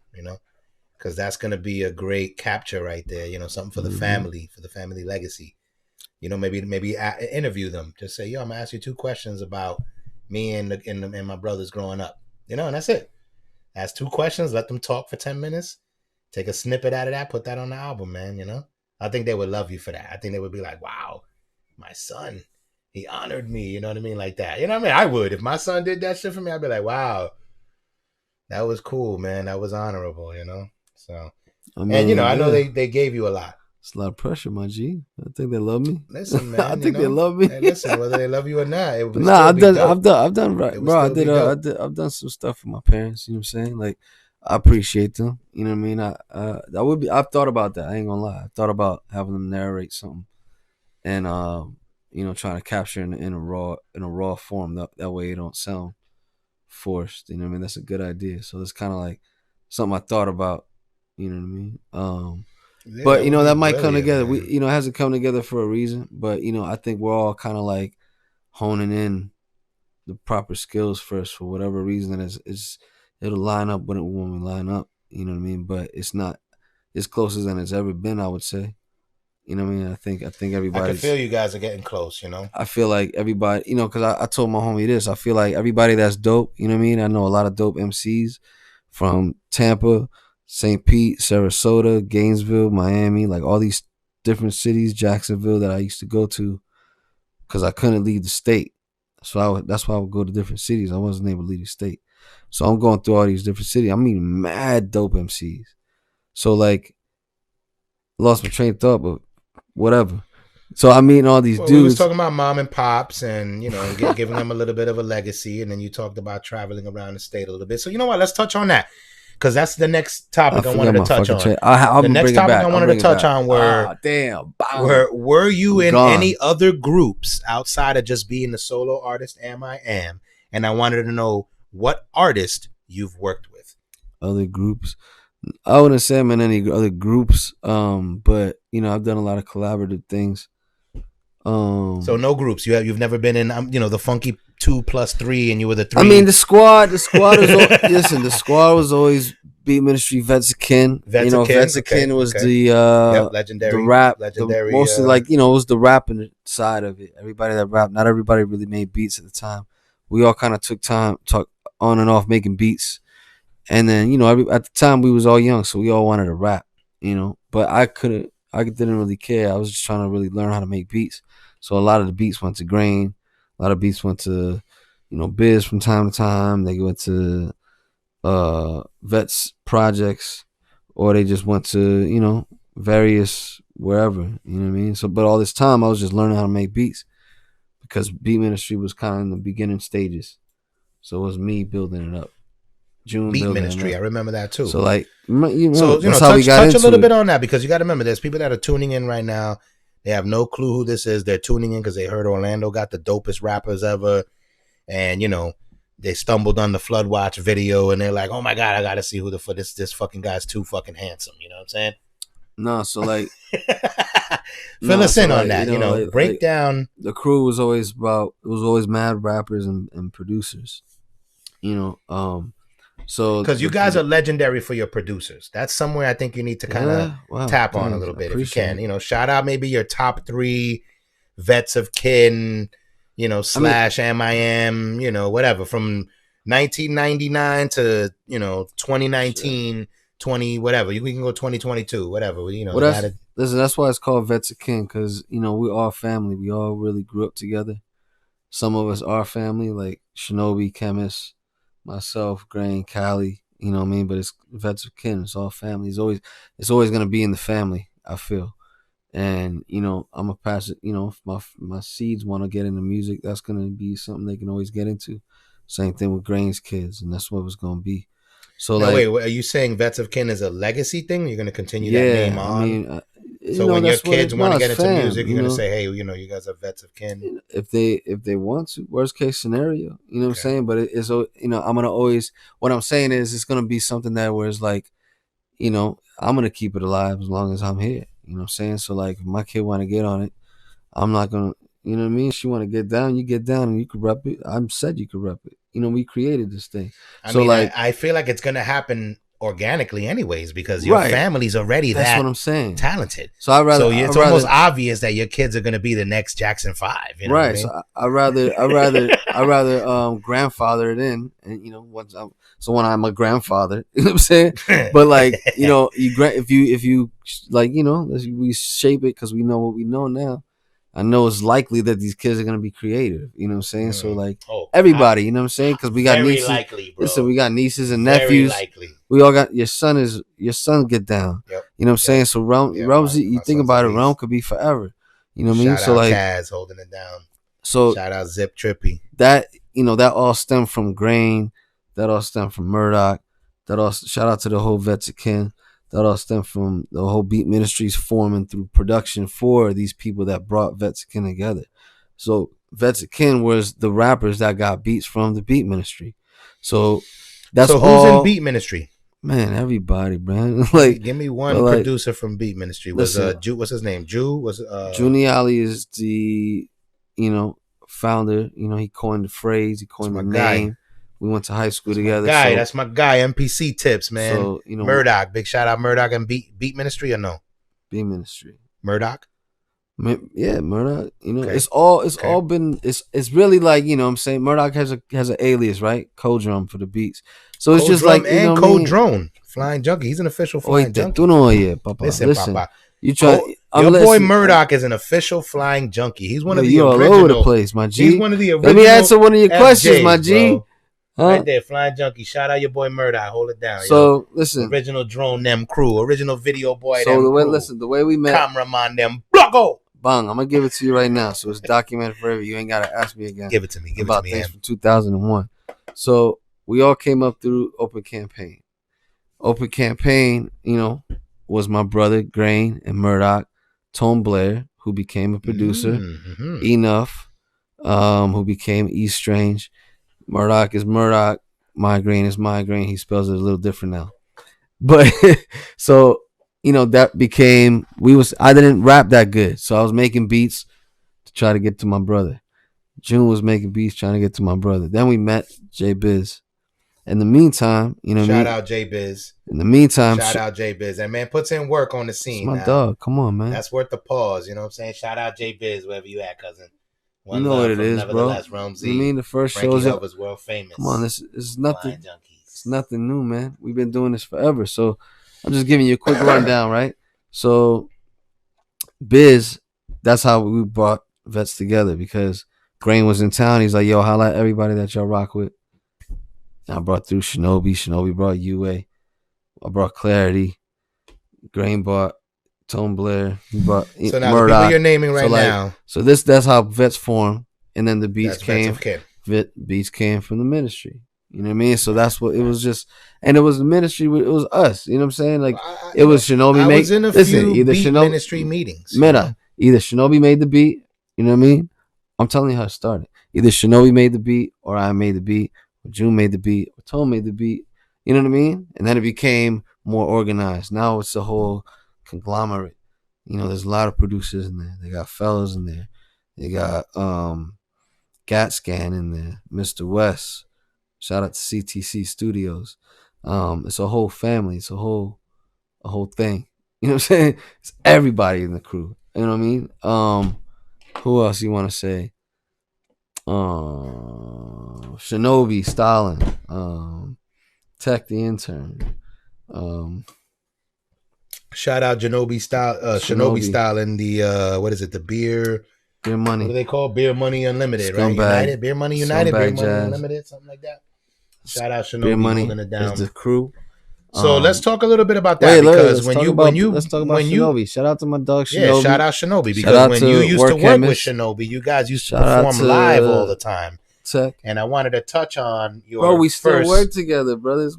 Because that's gonna be a great capture right there. Something for the family, for the family legacy. Maybe interview them. Just say, I'm gonna ask you 2 questions about me and my brothers growing up, and that's it. Ask 2 questions, let them talk for 10 minutes, take a snippet out of that, put that on the album, man. I think they would love you for that. I think they would be like, wow, my son, he honored me, you know what I mean? Like that. I would. If my son did that shit for me, I'd be like, wow, that was cool, man. That was honorable, So, I know they gave you a lot. It's a lot of pressure, my G. I think they love me. Listen, man. I think they love me. Hey, listen, whether they love you or not, I've done right, bro. I've done some stuff for my parents. You know what I'm saying? Like, I appreciate them. You know what I mean? I've thought about that. I ain't gonna lie. I thought about having them narrate something, and trying to capture in a raw form. That way it don't sound forced. You know what I mean? That's a good idea. So it's kind of like something I thought about. You know what I mean? Yeah, but that might come together. Man. It hasn't come together for a reason. But I think we're all kind of like honing in the proper skills first for whatever reason. It'll line up when we line up. You know what I mean? But it's not as closer than it's ever been. I would say. You know what I mean? I think everybody. I can feel you guys are getting close. I feel like everybody. Because I told my homie this. I feel like everybody that's dope. You know what I mean? I know a lot of dope MCs from Tampa, St. Pete, Sarasota, Gainesville, Miami, like all these different cities, Jacksonville that I used to go to because I couldn't leave the state. So that's why I would go to different cities. I wasn't able to leave the state. So I'm going through all these different cities. I'm meeting mad dope MCs. So like, lost my train of thought, but whatever. So I'm meeting all these dudes. We was talking about mom and pops and, giving them a little bit of a legacy. And then you talked about traveling around the state a little bit. So you know what? Let's touch on that. because that's the next topic I wanted to touch on. The next topic I wanted to touch on were were you in any other groups outside of just being the solo artist AMIAM? And I wanted to know what artist you've worked with. Other groups. I wouldn't say I'm in any other groups, but you know, I've done a lot of collaborative things. So no groups. You've never been in, the Funky 2+3, and you were the 3. I mean, the squad was listen. The squad was always Beat Ministry, Vets of Kin. Vets of Kin was the legendary, the rap, legendary. Mostly like it was the rapping side of it. Everybody that rapped, not everybody really made beats at the time. We all kind of took on and off making beats. And then, at the time we was all young, so we all wanted to rap, But I didn't really care. I was just trying to really learn how to make beats. So a lot of the beats went to Grain. A lot of beats went to, Biz from time to time. They went to Vets projects, or they just went to, various wherever, you know what I mean? So, but all this time I was just learning how to make beats because Beat Ministry was kind of in the beginning stages. So it was me building it up. Beat Ministry, I remember that too. So like, touch a little bit on that, because you got to remember, there's people that are tuning in right now. They have no clue who this is. They're tuning in because they heard Orlando got the dopest rappers ever, and they stumbled on the Floodwatch video and they're like, "Oh my god, I got to see who this fucking guy's too fucking handsome." You know what I'm saying? No, so like, fill us in on that. Break down. The crew was always mad rappers and producers. So because you guys are legendary for your producers. That's somewhere I think you need to kind of tap on a little bit if you can. Shout out maybe your top 3 Vets of Kin, slash AMIAM, whatever, from 1999 to 2019, 20 whatever. We can go 2022, whatever. Listen, that's why it's called Vets of Kin, because we all family. We all really grew up together. Some of us are family, like Shinobi, Chemist, myself, Grain, Cali, you know what I mean? But it's Vets of Kin. It's all family. It's always gonna be in the family, I feel. And I'm gonna pass it. If my seeds want to get into music, that's gonna be something they can always get into. Same thing with Grain's kids, and that's what it's gonna be. So now, wait, are you saying Vets of Kin is a legacy thing? You're gonna continue that name on? I mean, so when your kids want to get into music, you're gonna say, "Hey, you guys are Vets of Kin." If they want to, worst case scenario, what I'm saying. But it's I'm gonna always. What I'm saying is, it's gonna be something that where it's like, I'm gonna keep it alive as long as I'm here. You know what I'm saying? So like, if my kid want to get on it, I'm not gonna. You know what I mean? She want to get down, you get down, and you could rep it. I'm said you could rep it. We created this thing. I feel like it's gonna happen organically anyways, because your family's already that's what I'm saying, talented. So it's almost obvious that your kids are going to be the next Jackson 5, right? I mean? So I rather grandfather it in, and when I'm a grandfather, you know what I'm saying. But like if you like we shape it because we know what we know now. I know it's likely that these kids are gonna be creative. You know what I'm saying? So like everybody, you know what I'm saying? Because we got nieces. Likely, bro. Listen, we got nieces and nephews. Very likely. We all got your son get down. Yep. You know what I'm saying? So realm, you think about it, realm could be forever. You know what I mean? So like Kaz holding it down. So shout out Zip Trippy. That that all stemmed from Grain. That all stemmed from Murdoch. Shout out to the whole Vets of Kin. That all stemmed from the whole Beat Ministries forming through production for these people that brought Vets of Kin together. So Vets of Kin was the rappers that got beats from the Beat Ministry. So that's who's in Beat Ministry? Man, everybody, man. Like, give me one producer from Beat Ministry. Was what's his name? Junie Ali is the founder. He coined the phrase. He coined the name. Guy. We went to high school together. That's my guy. MPC tips, man. So, Murdoch. Big shout out Murdoch and Beat Ministry or no? Beat Ministry. Murdoch? Yeah, Murdoch. Okay. It's all been it's really like, what I'm saying, Murdoch has an alias, right? Codrum for the beats. So it's just like and Code Drone. Flying Junkie. He's an official Flying Junkie. Listen. You try your boy Murdoch is an official Flying Junkie. He's one of the original. All over the place, my G. He's one of the original. Let me answer one of your questions, my G. Bro. Huh? Right there, Flying Junkie. Shout out your boy Murdoch. Hold it down. So listen, original drone them crew, original video boy. So the way we met, cameraman them blocko. Bang, I'm gonna give it to you right now. So it's documented forever. You ain't gotta ask me again. Give it to me. Things from 2001. So we all came up through Open Campaign. Open campaign, was my brother Grain and Murdoch, Tone Blair, who became a producer, Mm-hmm. Enough, who became E Strange. Murdoch is Murdoch, Migraine is Migraine. He spells it a little different now. But so, that became I didn't rap that good. So I was making beats to try to get to my brother. June was making beats trying to get to my brother. Then we met J Biz. In the meantime, Shout out J Biz. In the meantime, shout out J Biz. That man puts in work on the scene. It's my now. dog. Come on, man. That's worth the pause. You know what I'm saying? Shout out J Biz, wherever you at, cousin. One you know what it is, bro. You mean the first shows was world famous. Come on, this is nothing. It's nothing new, man. We've been doing this forever. So I'm just giving you a quick rundown, right? So Biz, that's how we brought Vets together because Grain was in town. He's like, yo, holla at everybody that y'all rock with. I brought through Shinobi. Shinobi brought UA. I brought Clarity. Grain brought Tone Blair. He brought so now Murdoch. The people you're naming right now. So that's how Vets formed, and then the beats came. Beats came from the ministry. You know what I mean? So that's what it was just, and it was the ministry. It was us. You know what I'm saying? Like it was Shinobi. I was in a few beat ministry meetings. Either Shinobi made the beat. You know what I mean? I'm telling you how it started. Either Shinobi made the beat, or I made the beat, or June made the beat, or Tone made the beat. You know what I mean? And then it became more organized. Now it's a whole conglomerate. There's a lot of producers in there. They got fellas in there. They got GatScan in there, Mr. West. Shout out to CTC Studios. It's a whole family. It's a whole thing. You know what I'm saying? It's everybody in the crew. You know what I mean? Who else you want to say? Shinobi, Stalin, Tech the Intern. Shout out Shinobi Stalin, the what is it? The Beer Money. What do they call Beer Money Unlimited, Scumbag. Right? United, Beer Money United, Beer Money Jazz. Unlimited, something like that. Shout out Shinobi Beer Money holding it down. is the crew. So let's talk a little bit about that because let's talk about Shinobi. Shout out to my dog Shinobi. Yeah, shout out Shinobi because when you used to work with Shinobi, you guys used to perform live all the time. Tech. And I wanted to touch on your bro. We still work together, brothers.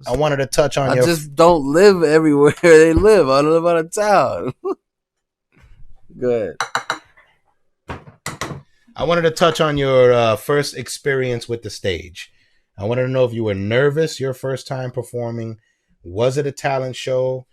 I wanted to touch on. I just don't live everywhere they live. I live out of town. Go ahead. I wanted to touch on your first experience with the stage. I wanted to know if you were nervous your first time performing. Was it a talent show?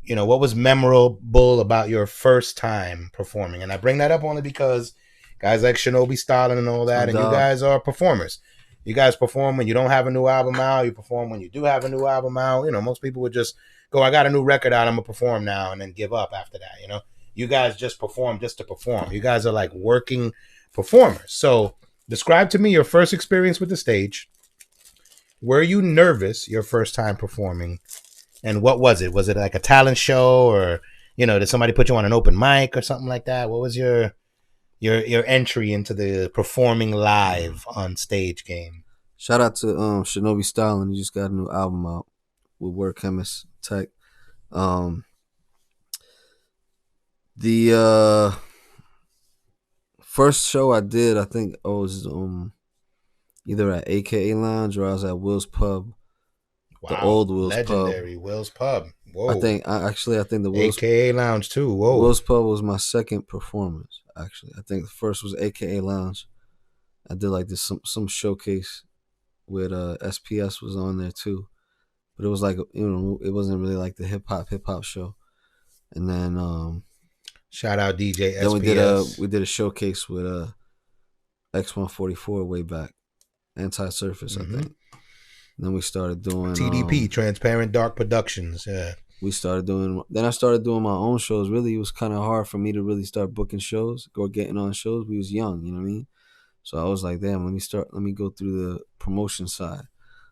What was memorable about your first time performing? And I bring that up only because guys like Shinobi Stalin and all that, and you guys are performers. You guys perform when you don't have a new album out. You perform when you do have a new album out. Most people would just go, I got a new record out, I'm going to perform now, and then give up after that, You guys just perform just to perform. You guys are like working performers. So describe to me your first experience with the stage. Were you nervous your first time performing? And what was it? Was it like a talent show or, did somebody put you on an open mic or something like that? What was your entry into the performing live on stage game? Shout out to Shinobi Stalin. He just got a new album out with Word Chemist Tech. The first show I did, I think I was either at AKA Lounge or I was at Will's Pub. Wow, the old Will's legendary Pub. Will's Pub. Whoa. I think the Will's AKA Lounge too. Whoa. Will's Pub was my second performance. Actually, I think the first was AKA Lounge. I did like this some showcase with SPS was on there too, but it was like it wasn't really like the hip hop show. And then shout out DJ SPS. Then we did a showcase with X144 way back, Anti-Surface, I think. And then we started doing TDP, Transparent Dark Productions. Yeah. Then I started doing my own shows. Really, it was kind of hard for me to really start booking shows or getting on shows. We was young, you know what I mean? So I was like, damn, let me go through the promotion side.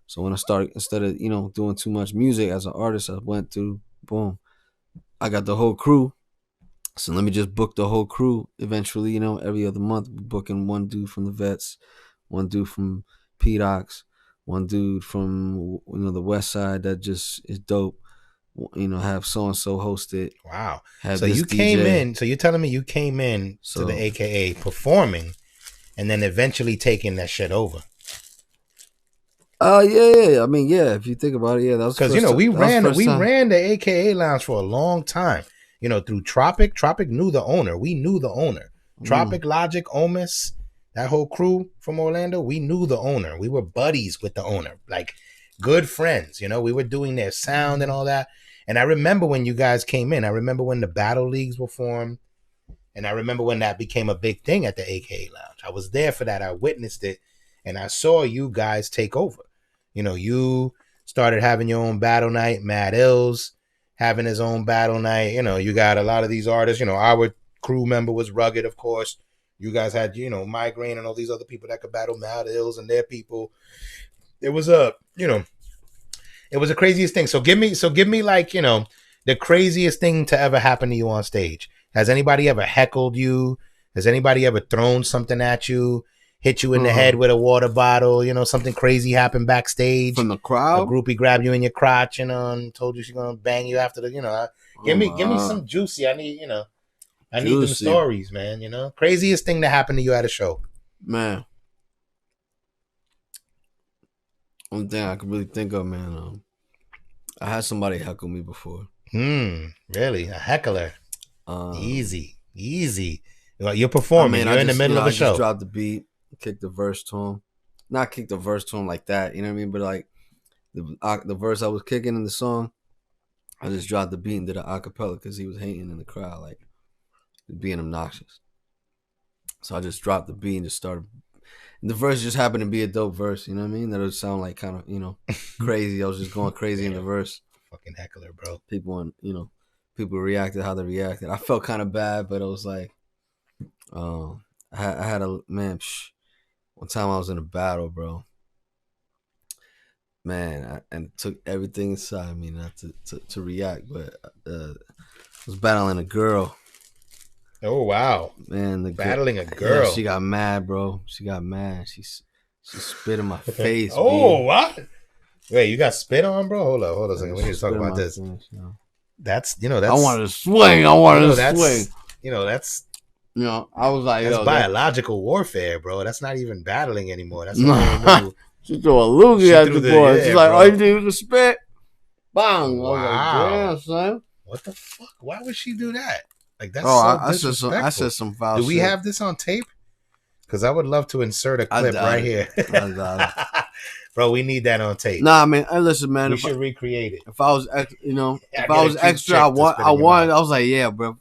So when I started, instead of, doing too much music as an artist, I went through, boom, I got the whole crew. So let me just book the whole crew. Eventually, every other month, booking one dude from the Vets, one dude from P-Docs, one dude from, the West Side that just is dope. Have so-and-so hosted. Wow. So so you're telling me you came in to the AKA performing and then eventually taking that shit over. Yeah. I mean, yeah. If you think about it, yeah, that was Because we ran the AKA lounge for a long time. Through Tropic. Tropic knew the owner. We knew the owner. Tropic, Logic, Omis, that whole crew from Orlando. We knew the owner. We were buddies with the owner, like good friends. We were doing their sound and all that. And I remember when you guys came in. I remember when the battle leagues were formed. And I remember when that became a big thing at the AKA lounge. I was there for that. I witnessed it. And I saw you guys take over. You started having your own battle night. Mad Ills having his own battle night. You got a lot of these artists. Our crew member was Rugged, of course. You guys had, Migraine and all these other people that could battle Mad Ills and their people. It was it was the craziest thing. So give me like, the craziest thing to ever happen to you on stage. Has anybody ever heckled you? Has anybody ever thrown something at you? Hit you in the head with a water bottle? Something crazy happened backstage. From the crowd? A groupie grabbed you in your crotch, and told you she's going to bang you after the, give me some juicy. I need, I need them stories, man, Craziest thing that happened to you at a show. Man. One thing I can really think of, man, I had somebody heckle me before. Really? A heckler? Easy. You're performing. You're in the middle of a show. I just dropped the beat, kicked the verse to him. Not kick the verse to him like that, you know what I mean? But like the verse I was kicking in the song, I just dropped the beat and did an acapella because he was hating in the crowd, like being obnoxious. So I just dropped the beat and just started. And the verse just happened to be a dope verse, you know what I mean? That would sound like kind of, crazy. I was just going crazy in the verse. Fucking heckler, bro. People reacted how they reacted. I felt kind of bad, but it was like, I had a man. One time I was in a battle, bro. Man, and it took everything inside me not to react, but I was battling a girl. Oh wow, man! Battling a girl. Yeah, she got mad, bro. She got mad. She spit in my face. Oh, B. What? Wait, you got spit on, bro? Hold on a second. We need to talk about this. Face, That's that's. I wanted to swing. I wanted to swing. That's. I was like, that's biological warfare, bro. That's not even battling anymore. That's she threw a loogie at the boy. She's like, "Oh, you think you can spit?" Bang! Wow. I was like, damn, son. What the fuck? Why would she do that? Like that's I said some foul shit. Do we have this on tape? Because I would love to insert a clip right here. Bro, we need that on tape. Nah, man. Listen, man. We should recreate it. If I was, if I was extra, I was like, yeah, bro.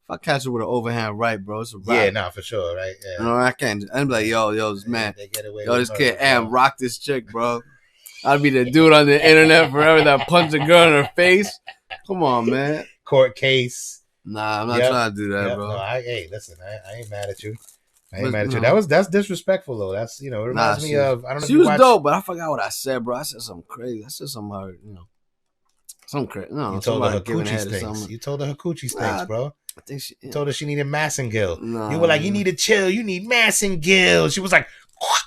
If I catch it with an overhand right, bro, it's a wrap. Yeah, nah, for sure, right? Yeah. I can't. I'm like, yo, this man, this kid, rock this chick, bro. I'd be the dude on the internet forever that punched a girl in her face. Come on, man. Court case. Nah, I'm not trying to do that, bro. No, hey, listen, I ain't mad at you. That's disrespectful though. That's it reminds me of I don't know. She was dope, but I forgot what I said, bro. I said something crazy. I said something something crazy. No, you told her coochie stinks. You told her her coochie stinks, bro. I think she told her she needed Massengill. Nah, you were like, you need to chill. You need Massengill. She was like,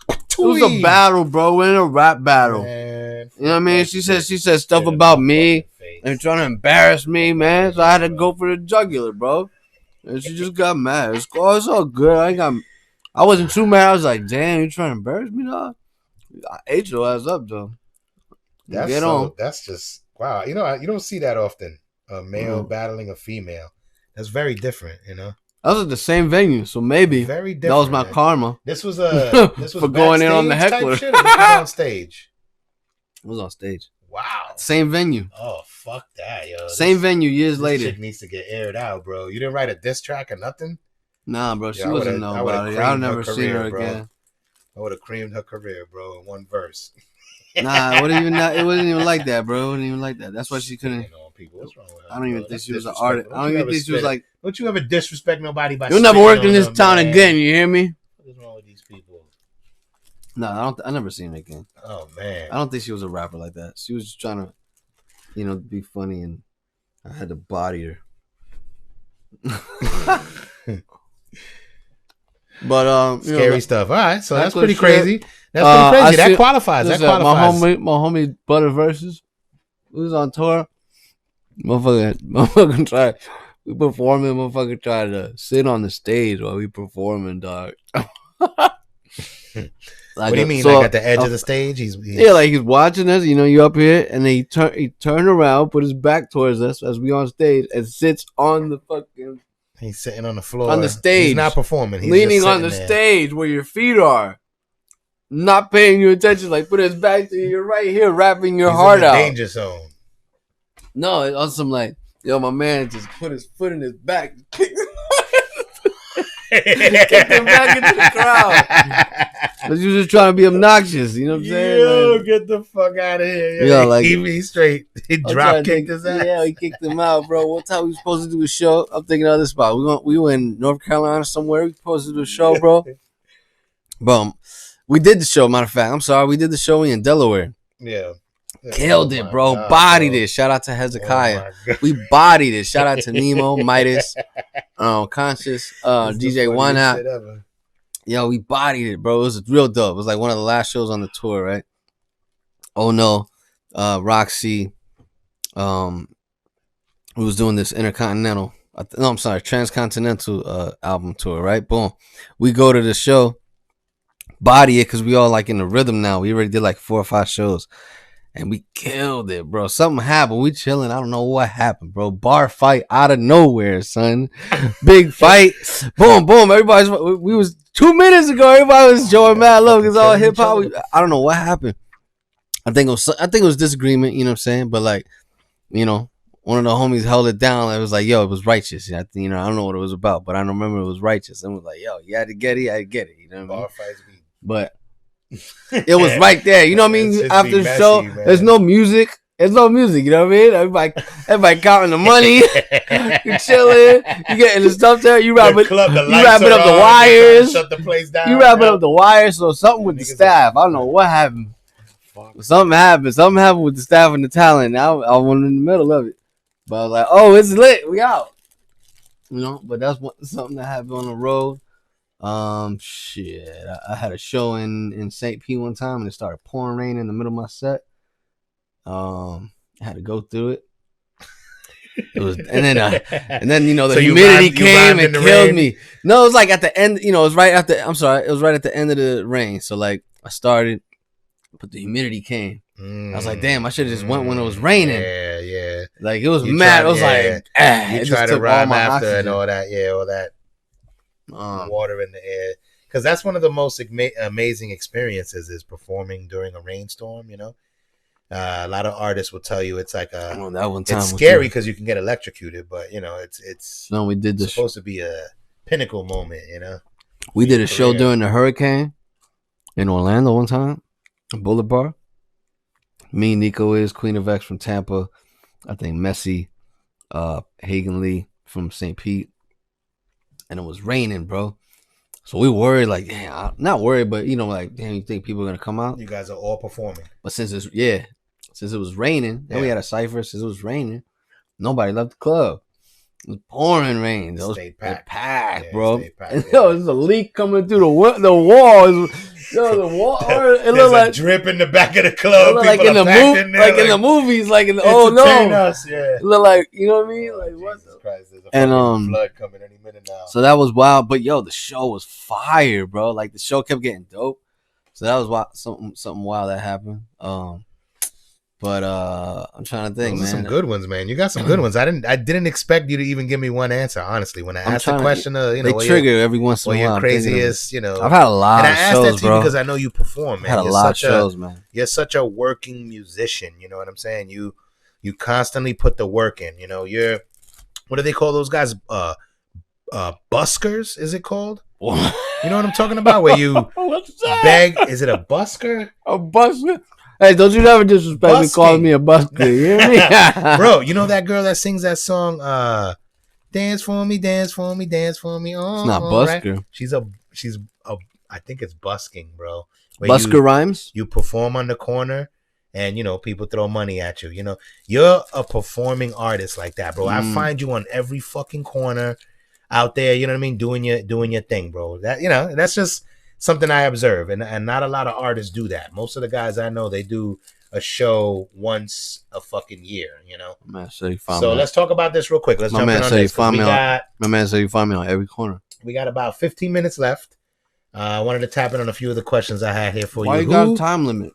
it was a battle, bro. We're in a rap battle. Man, you know what I mean? She said stuff about me and trying to embarrass me, man. So I had to go for the jugular, bro. And she just got mad. It's all good. I wasn't too mad. I was like, damn, you trying to embarrass me, dog? I ate your ass up, though. That's just wow. You don't see that often. A male battling a female. That's very different, That was at the same venue, so maybe very different, that was my karma. This was for going in on the heckler. Shit, it was on stage. It was on stage. Wow. Same venue. Oh, fuck that, yo. Same venue years later. Shit needs to get aired out, bro. You didn't write a diss track or nothing? Nah, bro. She wasn't know about it. I'll never see her again. I would have creamed her career, bro, in one verse. Nah, it wasn't even like that, bro. It wasn't even like that. That's why she couldn't. What's wrong with her? I don't even think she was an artist. I don't even think she was like. Don't you ever disrespect nobody by? You'll never work in this town again. You hear me? What's wrong with these people? No, I never seen her again. Oh man, I don't think she was a rapper like that. She was just trying to, be funny, and I had to body her. But scary stuff. All right, so that's pretty crazy. That's pretty crazy. That qualifies. That qualifies. My homie Butter Versus, who's on tour. Motherfucker tried. We performing. Motherfucker tried to sit on the stage while we performing, dog. Like what do you mean? Like at the edge of the stage? He's like he's watching us. You know, you up here, and then he turn around, put his back towards us as we on stage, and sits on the fucking. He's sitting on the floor on the stage. He's not performing. He's leaning just on the stage where your feet are, not paying you attention. Like put his back to you. You're right here, rapping your heart out. Danger zone. No, it's awesome. Like yo, my man just put his foot in his back, kicked him back into the crowd. Cause you just trying to be obnoxious, you know what I'm saying? Yo, like, get the fuck out of here. Yo, like he straight. He drop kicked his ass. Yeah, he kicked him out, bro. What time we supposed to do a show? I'm thinking of this spot. We were in North Carolina somewhere. We supposed to do a show, bro. Boom. We did the show. Matter of fact, I'm sorry. We did the show in Delaware. Yeah. Killed it, bro. God, bodied it. Shout out to Hezekiah. We bodied it. Shout out to Nemo, Midas, Conscious, DJ One Out. Yo, we bodied it, bro. It was real dope. It was like one of the last shows on the tour, right? Oh no, Roxy. We was doing this intercontinental. No, I'm sorry, transcontinental album tour, right? Boom. We go to the show, body it because we all like in the rhythm now. We already did like 4 or 5 shows. And we killed it, bro. Something happened. We chilling. I don't know what happened, bro. Bar fight out of nowhere, son. Big fight. Boom, boom. We was 2 minutes ago. Everybody was showing mad love because all hip hop. I don't know what happened. I think it was disagreement. You know what I'm saying? But like, you know, one of the homies held it down. It was like, yo, it was righteous. I don't know what it was about, but I remember it was righteous. And it was like, yo, you had to get it. I get it. You know what I mean? But it was right there. You know what I mean? After the show, man. There's no music. You know what I mean? Everybody counting the money. You chilling. You getting the stuff there. You wrapping up the wires. Shut the place down. You wrapping up the wires. So something with the staff. I don't know what happened. Something happened. Something happened with the staff and the talent. I was in the middle of it. But I was like, oh, it's lit. We out. You know, but that's something that happened on the road. Shit. I had a show in St. Pete one time and it started pouring rain in the middle of my set. I had to go through it. It was, and then you know the humidity came and killed me. No, it was like at the end. You know, it was right at the. I'm sorry, it was right at the end of the rain. So like I started, but the humidity came. I was like, damn, I should have just went when it was raining. Yeah. Like it was mad. I was like, you try to rhyme after oxygen. And all that. Yeah, all that. Water in the air, because that's one of the most amazing experiences is performing during a rainstorm. You know, a lot of artists will tell you it's like that one time it's scary because you can get electrocuted, but you know it's no, we did this supposed to be a pinnacle moment. You know, we did a show during the hurricane in Orlando one time, Bullet Bar. Me, Nico is Queen of X from Tampa. I think Messi, Hagen Lee from St. Pete. And it was raining, bro. So we worried, like, damn, not worried, but you know, like, damn, you think people are gonna come out? You guys are all performing. But since it was raining, and we had a cipher. Since it was raining, nobody left the club. It was pouring rain. It was packed, bro. And yo, there's a leak coming through the wall. The wall. It looked like drip in the back of the club. Like in the movies, like in the us, yeah. It looked like, you know what I mean? Like what? Christ, there's a flood coming any minute now. So that was wild, but yo, the show was fire, bro. Like the show kept getting dope. So that was wild, something wild that happened. But I'm trying to think, Those man. Are some good ones, man. You got some good ones. I didn't expect you to even give me one answer, honestly. When I asked the question, you know, they trigger every once in a while. Your craziest, you know. I've had a lot of shows, bro. And I asked that to you because I know you perform, man. I've had a lot of shows, man. You're such a working musician. You know what I'm saying? You constantly put the work in. You know, you're, what do they call those guys? Buskers, is it called? You know what I'm talking about? Where you beg? Is it a busker? A busker? Hey, don't you never disrespect me calling me a busker. You hear me? Bro, you know that girl that sings that song, Dance for me, dance for me, dance for me. Oh, it's not busker. Right? She's I think it's busking, bro. Busker rhymes? You perform on the corner and, you know, people throw money at you. You know, you're a performing artist like that, bro. I find you on every fucking corner out there, you know what I mean? Doing your thing, bro. That, you know, that's just something I observe, and not a lot of artists do that. Most of the guys I know, they do a show once a fucking year, you know. So let's talk about this real quick. Let's jump in on this. My man said you find me on every corner. We got about 15 minutes left. I wanted to tap in on a few of the questions I had here for Why you. you got a time limit?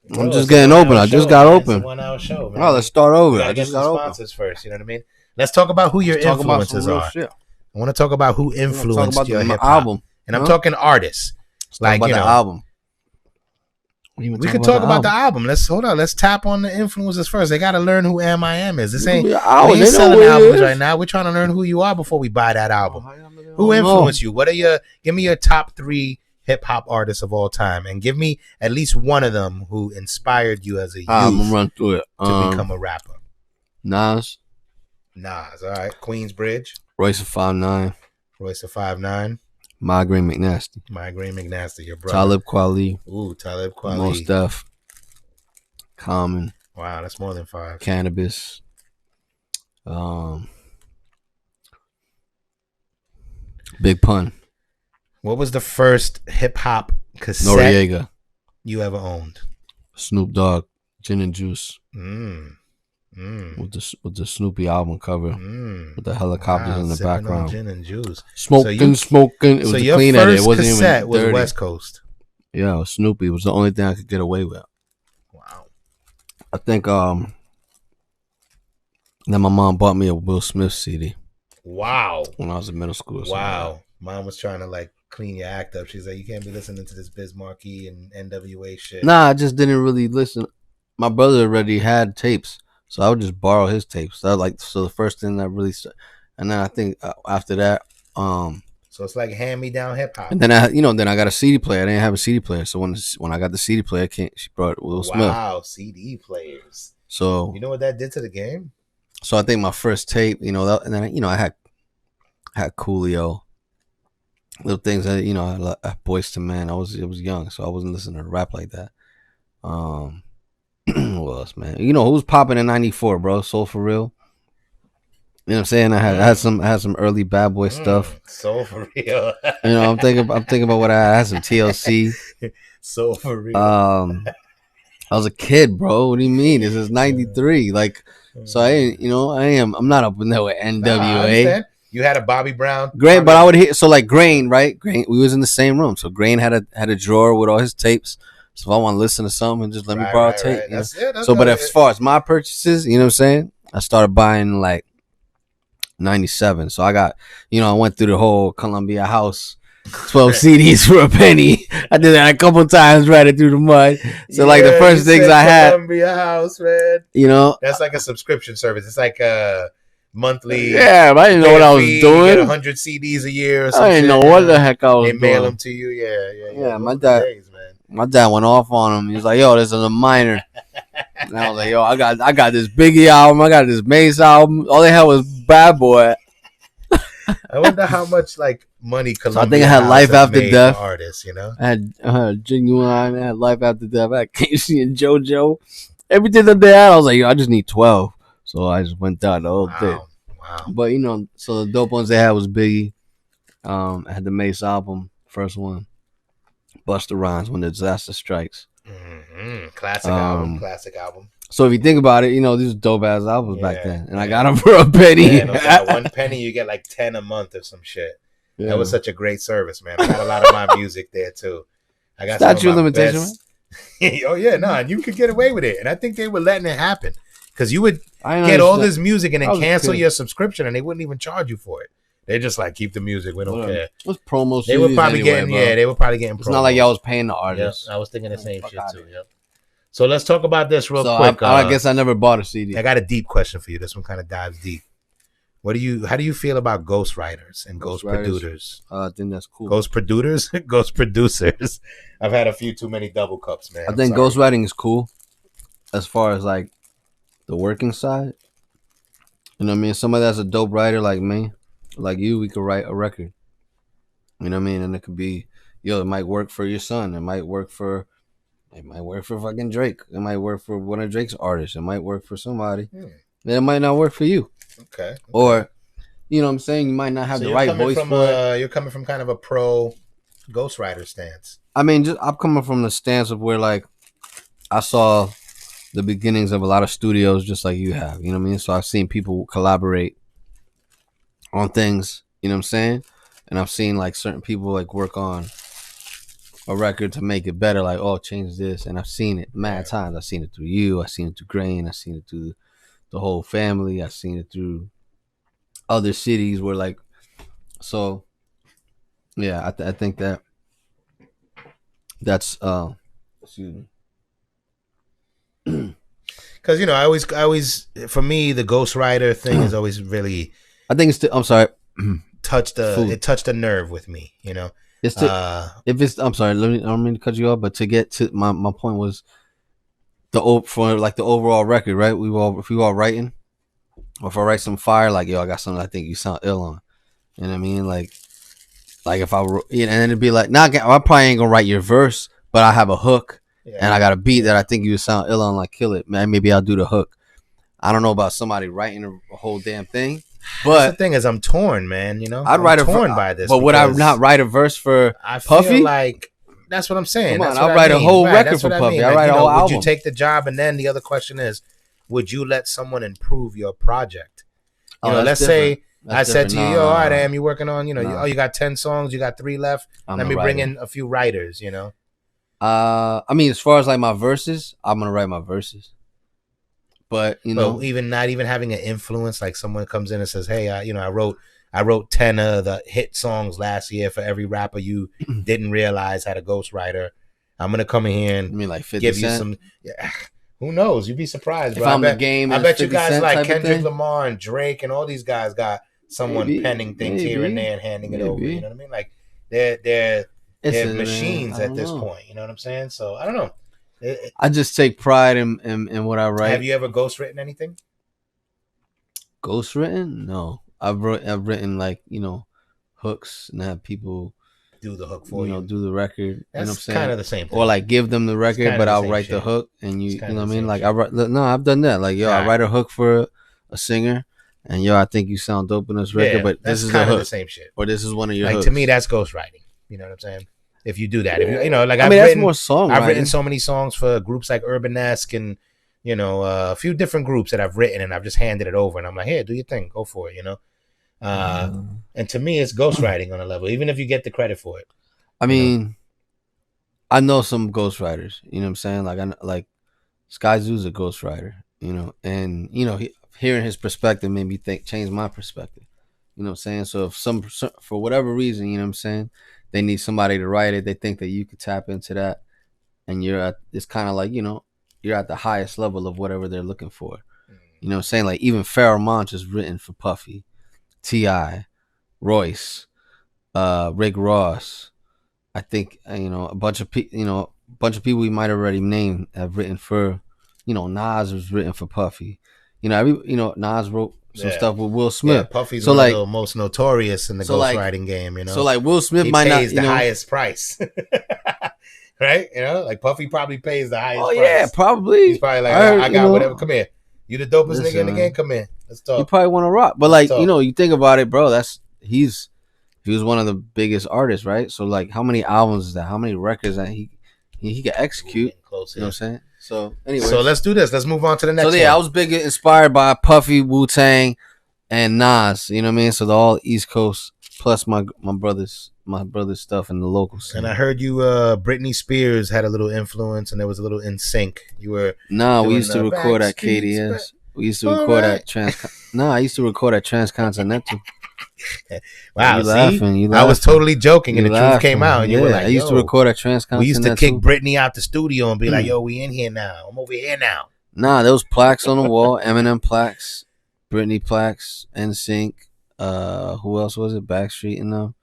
Bro, I'm just it's a getting open. 1 hour I just show, got man. open. It's a 1 hour show, man. Oh, let's start We over. gotta I get just some got open. sponsors first. You know what I mean? Let's talk about who your Let's talk about some influences real are. shit. I want to talk about who We're gonna talk influenced about your the hip hop, album. and I'm talking artists. Let's Like, talk about you the know, album. we could talk about the album. Let's tap on the influences first. They got to learn who AMIAM is. This ain't, we ain't selling albums right now. We're trying to learn who you are before we buy that album. Who influenced you? Give me your top 3 hip hop artists of all time, and give me at least one of them who inspired you as a youth I'm gonna run through it. to become a rapper. Nas, All right. Queensbridge, Royce of 5'9", Royce of 5'9", Migraine McNasty, Migraine McNasty, your brother. Talib Kweli, Talib Kweli. Mos Def, Common. Wow, that's more than 5. Cannabis. Big Pun. What was the first hip hop cassette Noriega. you ever owned? Snoop Dogg. Gin and Juice. With With the Snoopy album cover. With the helicopters in the background. Gin and juice. Smoking. It was a clean edit. It wasn't even cassette was dirty. West Coast. Yeah, it was Snoopy. It was the only thing I could get away with. Wow. I think then my mom bought me a Will Smith CD. Wow. When I was in middle school. Wow. Mom was trying to like clean your act up. She's like, you can't be listening to this Biz Markie and NWA shit. Nah, I just didn't really listen. My brother already had tapes, so I would just borrow his tapes. So the first thing that really, and then I think after that, so it's like hand me down hip hop. and then I got a CD player. I didn't have a CD player, so when I got the CD player, she brought Will Smith. Wow, CD players. So you know what that did to the game? So I think my first tape, and then I had Coolio. Little things that I Boyz II Men. It was young, so I wasn't listening to rap like that. What else, man? Who was popping in '94, bro? Soul For Real. You know what I'm saying? I had some early Bad Boy stuff. Soul For Real. I'm thinking about what I had some TLC. Soul For Real. I was a kid, bro. What do you mean? This is '93. Like, so I'm not up in there with NWA. You had a Bobby Brown. Grain, but I would hear Grain, right? Grain, we was in the same room. So Grain had a drawer with all his tapes. So if I want to listen to something, just let me borrow a tape. Right. But as far as my purchases, you know what I'm saying? I started buying like '97. So I got, I went through the whole Columbia House, 12 CDs for a penny. I did that a couple times, right through the mud. So the first things I had, Columbia House, man. That's like a subscription service. It's like a monthly. Yeah, but I didn't know what I was doing. You get 100 CDs a year or something. I didn't know what the heck I was doing. They mail them to you. Yeah. My dad went off on him. He was like, "Yo, this is a minor." And I was like, "Yo, I got this Biggie album. I got this Mace album. All they had was Bad Boy." I wonder how much money Columbia. So I think I had Life After Death. Artists, I had Genuine. I had Life After Death. I had Casey and JoJo. Everything that they had, I was like, "Yo, I just need 12." So I just went down the whole thing. Wow. But so the dope ones they had was Biggie. I had the Mace album, first one. Busta Rhymes, When the Disaster Strikes. Mm-hmm. Classic album. So if you think about it, these dope ass albums back then, and I got them for a penny. Yeah, 1 penny, you get like 10 a month or some shit. Yeah. That was such a great service, man. I got a lot of my music there too. I got statute of limitation. Oh yeah, and you could get away with it, and I think they were letting it happen because you would get all this music and then cancel your subscription, and they wouldn't even charge you for it. They're just like, keep the music. We don't care. What's promos? They were probably getting, they were probably getting. It's not like y'all was paying the artists. Yep, I was thinking the same shit too. Yep. So let's talk about this real quick. I guess I never bought a CD. I got a deep question for you. This one kind of dives deep. How do you feel about ghostwriters and ghost producers? I think that's cool. Ghost producers, ghost producers. I've had a few too many double cups, man. I think ghostwriting is cool, as far as the working side. You know what I mean? Somebody that's a dope writer like me, like you, we could write a record. You know what I mean? And it could be, it might work for your son. It might work for fucking Drake. It might work for one of Drake's artists. It might work for somebody. Then it might not work for you. Okay. Or, you know what I'm saying? You might not have the right voice for it. You're coming from kind of a pro ghostwriter stance. I mean, I'm coming from the stance of where I saw the beginnings of a lot of studios just like you have. You know what I mean? So I've seen people collaborate on things. You know what I'm saying? And I've seen certain people work on a record to make it better. Like, oh, change this, and I've seen it mad times. I've seen it through you. I've seen it through Grain. I've seen it through the whole family. I've seen it through other cities where like, so yeah, I think that's excuse me. Because I always, for me, the ghostwriter thing is always really. I think it's. I'm sorry. It touched a nerve with me. It's if it's. I'm sorry. I don't mean to cut you off, but to get to my point was for like the overall record, right? If we all writing, or if I write some fire, like yo, I got something I think you sound ill on. You know what I mean? Like if I, and then it'd be like, nah, I probably ain't gonna write your verse, but I have a hook. And I got a beat that I think you would sound ill on, like kill it, man. Maybe I'll do the hook. I don't know about somebody writing a whole damn thing, but that's the thing is, I'm torn, man. I'd write torn by this. But would I not write a verse for Puffy? Feel like that's what I'm saying. Come on, I'll write a whole record for Puffy. I write a whole album. Would you take the job? And then the other question is, would you let someone improve your project? Let's say I said to you, yo, all right, Am, you working on, you got 10 songs, you got 3 left. Let me bring in a few writers, I mean, as far as like my verses, I'm gonna write my verses. But even not even having an influence, like someone comes in and says, "Hey, I wrote 10 of the hit songs last year for every rapper you didn't realize had a ghostwriter. I'm gonna come in here and like 50 give Cent? you some." Yeah, who knows? You'd be surprised. If bro. I'm the game, I bet you guys Cent like Kendrick Lamar and Drake and all these guys got someone penning things here and there and handing it over. You know what I mean? Like they're machines at this point. You know what I'm saying? So I don't know. I just take pride in what I write. Have you ever ghostwritten anything? Ghostwritten? No. I've written like, hooks and have people do the hook for you. Do the record. That's kind of the same thing. Or like give them the record, but I'll write the hook and you know what I mean? Like I've done that. Like, yo, I write a hook for a singer and yo, I think you sound dope in this record, but this is kind of the same shit. Or this is one of your hooks. To me, that's ghostwriting. You know what I'm saying? If you do that, that's more songwriting. I've written so many songs for groups like Urbanesque and a few different groups that I've written, and I've just handed it over, and I'm like, here, do your thing, go for it, And to me, it's ghostwriting on a level, even if you get the credit for it. I mean, I know some ghostwriters. You know what I'm saying? Like Sky Zoo's a ghostwriter. And hearing his perspective made me change my perspective. You know what I'm saying? So if for whatever reason, you know what I'm saying, they need somebody to write it, they think that you could tap into that, and it's kind of like, you're at the highest level of whatever they're looking for. You know what I'm saying? Like even Pharoah Monch is written for Puffy, T.I., Royce, Rick Ross. I think, a bunch of people we might already name have written for, Nas was written for Puffy. Nas wrote some stuff with Will Smith. Yeah, Puffy's one of the most notorious in the ghostwriting game, So like Will Smith he might pays not the highest price. Right? Like Puffy probably pays the highest price. Oh yeah, probably. He's probably like, I got whatever. Come here. You the dopest nigga in the game? Come here. Let's talk. You probably want to rock. But like, you think about it, bro, he was one of the biggest artists, right? So like how many albums is that? How many records that he could execute? You know what I'm saying? So anyway, so let's do this. Let's move on to the next one. So yeah, I was big inspired by Puffy, Wu-Tang, and Nas. You know what I mean? So the all East Coast plus my brother's stuff in the local scene. And I heard you, Britney Spears had a little influence, and there was a little in sync. You were we used to record at KDS. We used to record at I used to record at Transcontinental. Wow, you laughing. I was totally joking, and the truth came out. And you were like, I used to record at Transcontinental. We used to kick Britney out the studio and be like, yo, we in here now. I'm over here now. Nah, there was plaques on the wall. Eminem plaques, Britney plaques, NSYNC. Who else was it? Backstreet and them.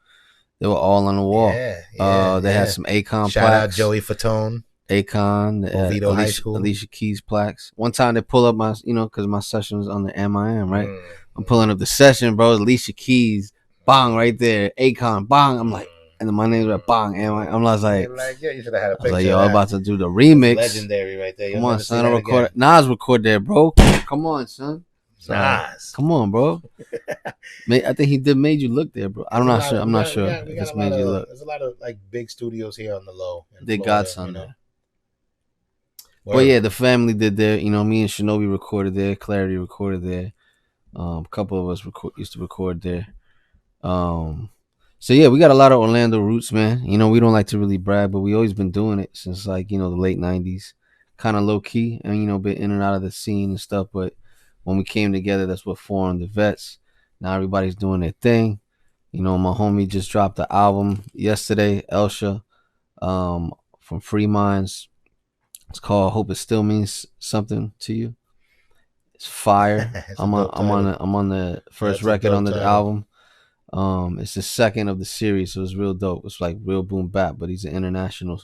They were all on the wall. They had some Akon Shout plaques. Out Joey Fatone. Akon, Oviedo High School. Alicia Keys plaques. One time they pull up my, because my session was on the AMIAM, right? I'm pulling up the session, bro. Alicia Keys, bang, right there. Akon, bang. I'm like, and then my name's like, bang. I'm like, yeah, you should have had a picture. I was like, yo, I'm about to do the remix. Legendary right there. Come on, son. Nas record there, bro. Come on, son. Nas. Come on, bro. I think he made you look there, bro. I'm not sure. We just made you look. There's a lot of like big studios here on the low. They got some there. But yeah, the family did there. Me and Shinobi recorded there. Clarity recorded there. A couple of us used to record there. So So yeah, we got a lot of Orlando roots, man. You know, we don't like to really brag, but we always been doing it since like, you know, the late '90s, kind of low key, and you know, been in and out of the scene and stuff. But when we came together, that's what formed the Vets. Now everybody's doing their thing. You know, my homie just dropped the album yesterday, Elsha, um, from Free Minds. It's called "Hope It Still Means Something to You." It's fire. It's a dope title. I'm on the first That's a record dope on the title. album. It's the second of the series, so it's real dope. It's like real boom bap, but he's an international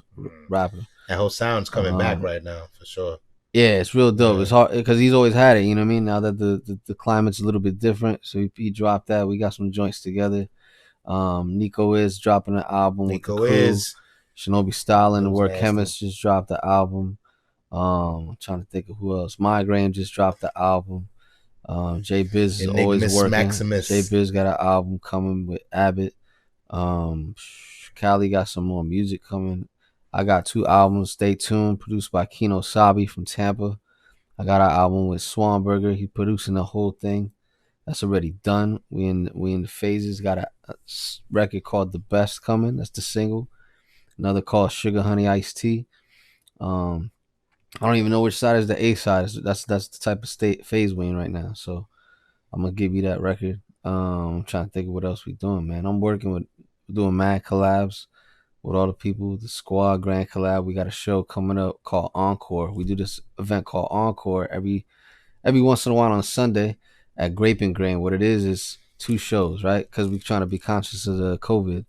rapper. That whole sound's coming back Um, right now for sure. yeah, it's real dope. Yeah. It's hard because he's always had it. You know what I mean? Now that the climate's a little bit different, so he dropped that. We got some joints together. Nico is dropping an album with the Nico crew. is. Shinobi Style and the Dude's Word nasty. Chemist just dropped the album. I'm trying to think of who else. Migraine just dropped the album. J Biz is always Enigmus working. J Maximus. Biz got an album coming with Abbott. Cali got some more music coming. I got 2 albums. Stay tuned. Produced by Kino Sabi from Tampa. I got an album with Swanberger. He producing the whole thing. That's already done. We in the phases. Got a record called The Best coming. That's the single. Another called Sugar Honey Iced Tea. Um, I don't even know which side is the A side. That's the type of state phase we in right now. So I'm gonna give you that record. I'm trying to think of what else we doing, man. I'm working with doing mad collabs with all the people, the squad grand collab. We got a show coming up called Encore. We do this event called Encore every once in a while on Sunday at Grape and Grain. What it is 2 shows, right? Because we're trying to be conscious of the COVID.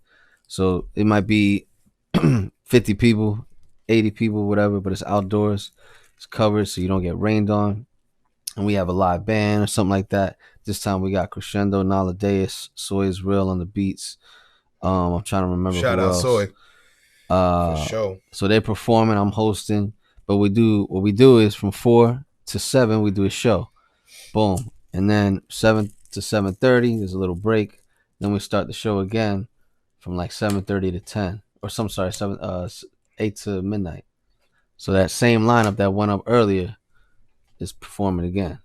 So it might be 50 people, 80 people, whatever, but it's outdoors. It's covered so you don't get rained on. And we have a live band or something like that. This time we got Crescendo, Naladeus, Soy is Real on the beats. I'm trying to remember Shout who out else. Soy for sure. So they're performing, I'm hosting. But what we do is from 4 to 7 we do a show. Boom. And then 7 to 7:30, there's a little break. Then we start the show again from like 7:30 to 10. Or some sorry, 8 to midnight. So that same lineup that went up earlier is performing again.